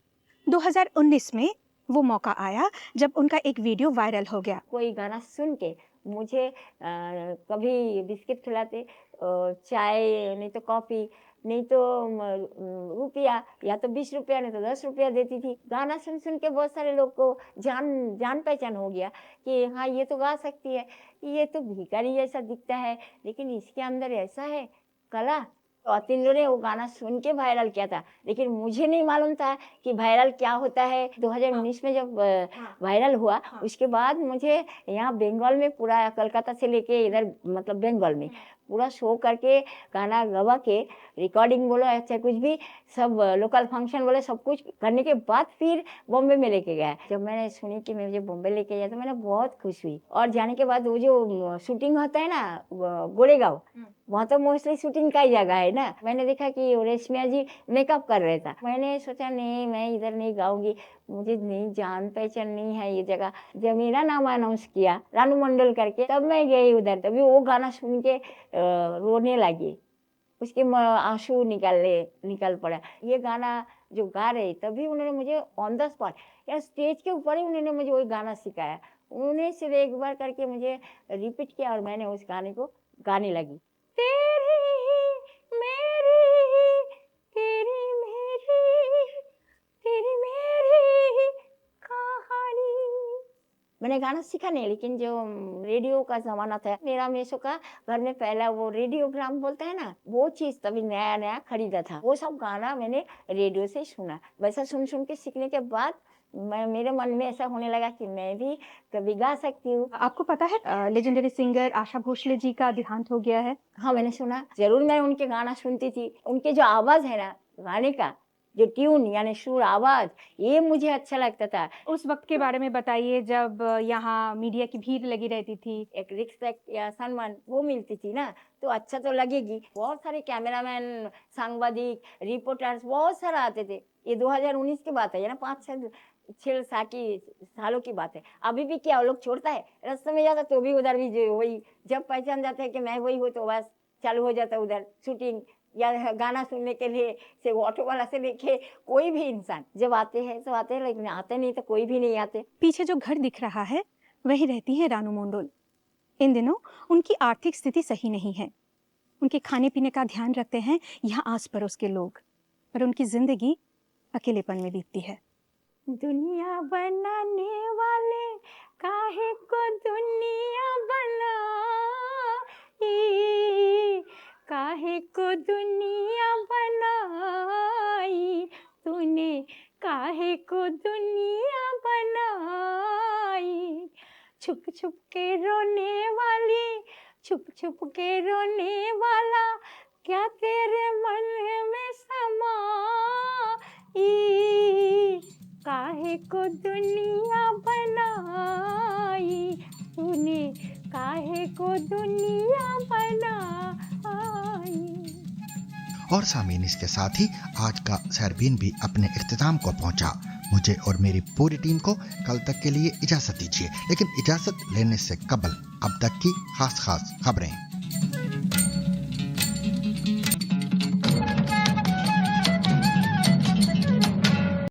2019 में वो मौका आया जब उनका एक वीडियो वायरल हो गया। कोई गाना सुन के मुझे कभी बिस्किट खिलाते, चाय नहीं तो कॉफी, नहीं तो रुपया, या तो 20 रुपया नहीं तो 10 रुपया देती थी। गाना सुन सुन के बहुत सारे लोग को जान पहचान हो गया कि हाँ ये तो गा सकती है, ये तो भिखारी जैसा दिखता है लेकिन इसके अंदर ऐसा है कला। और तीनों ने वो गाना सुन के वायरल किया था, लेकिन मुझे नहीं मालूम था कि वायरल क्या होता है। 2019 में जब वायरल हुआ, उसके बाद मुझे यहाँ बंगाल में पूरा, कलकत्ता से लेके इधर मतलब बंगाल में पूरा शो करके, गाना गवा के, रिकॉर्डिंग बोलो अच्छा कुछ भी, सब लोकल फंक्शन बोले, सब कुछ करने के बाद फिर बॉम्बे में लेके गया। जब मैंने सुनी कि मुझे बॉम्बे लेके गया तो मैंने बहुत खुश हुई। और जाने के बाद वो जो शूटिंग होता है ना गोरेगांव, वहाँ तो मोस्टली शूटिंग का ही जगह है ना। मैंने देखा कि रेशमिया जी मेकअप कर रहे था। मैंने सोचा नहीं, मैं इधर नहीं गाऊंगी, मुझे नहीं जान पहचान नहीं है ये जगह। जब मेरा नाम अनाउंस किया रानू मंडल करके, तब मैं गई उधर। तभी वो गाना सुन के रोने लगी, उसके आंसू निकल पड़ा। ये गाना जो गा रहे, तभी उन्होंने मुझे ऑन द स्पॉट या स्टेज के ऊपर ही उन्होंने मुझे वही गाना सिखाया। उन्होंने सिर्फ एक बार करके मुझे रिपीट किया और मैंने उस गाने को गाने लगी। तेरी मेरी, तेरी मेरी, तेरी मेरी कहानी। मैंने गाना सीखा नहीं, लेकिन जो रेडियो का जमाना था, मेरा मेसो का घर में पहला वो रेडियोग्राम बोलता है ना, वो चीज तभी नया नया खरीदा था। वो सब गाना मैंने रेडियो से सुना। वैसा सुन सुन के सीखने के बाद मेरे मन में ऐसा होने लगा कि मैं भी कभी गा सकती हूँ। आपको पता है लेजेंडरी सिंगर आशा भोसले जी का देहांत हो गया है? हाँ मैंने सुना, जरूर मैं उनके गाना सुनती थी। उनके जो आवाज है ना गाने का, जो ट्यून यानी सुर आवाज, ये मुझे अच्छा लगता था। उस वक्त के बारे में बताइए जब यहाँ मीडिया की भीड़ लगी रहती थी। एक रिस्पेक्ट या सम्मान वो मिलती थी ना, तो अच्छा तो लगेगी। बहुत सारे कैमरामैन, सांबादिक, रिपोर्टर्स बहुत सारा आते थे। ये 2019 की बात है ना, 5-6 सालों की बात है। अभी भी क्या वो लोग छोड़ता है, रास्ते में जाता तो भी उधर भी वही, जब पहचान जाते हैं कि मैं वही हूँ तो बस चालू हो जाता है उधर शूटिंग या गाना सुनने के लिए। से ऑटो वाला से लेके कोई भी इंसान जब आते हैं तो आते हैं, लेकिन आते नहीं तो कोई भी नहीं आते। पीछे जो घर दिख रहा है वही रहती है रानू मंडोल। इन दिनों उनकी आर्थिक स्थिति सही नहीं है। उनके खाने पीने का ध्यान रखते हैं यहाँ आस पड़ोस के लोग, पर उनकी जिंदगी अकेलेपन में बीतती है। दुनिया बनाने वाले काहे को दुनिया बनाई, काहे को दुनिया बनाई, तूने काहे को दुनिया बनाई। छुप छुप के रोने वाली, छुप छुप के रोने वाला, क्या तेरे मन में समाई, काहे को दुनिया बनाई, तूने काहे को दुनिया बनाई। और सामीन, इसके साथ ही आज का सरबीन भी अपने इख्तिताम को पहुंचा। मुझे और मेरी पूरी टीम को कल तक के लिए इजाजत दीजिए, लेकिन इजाजत लेने से कबल अब तक की खास खबरें।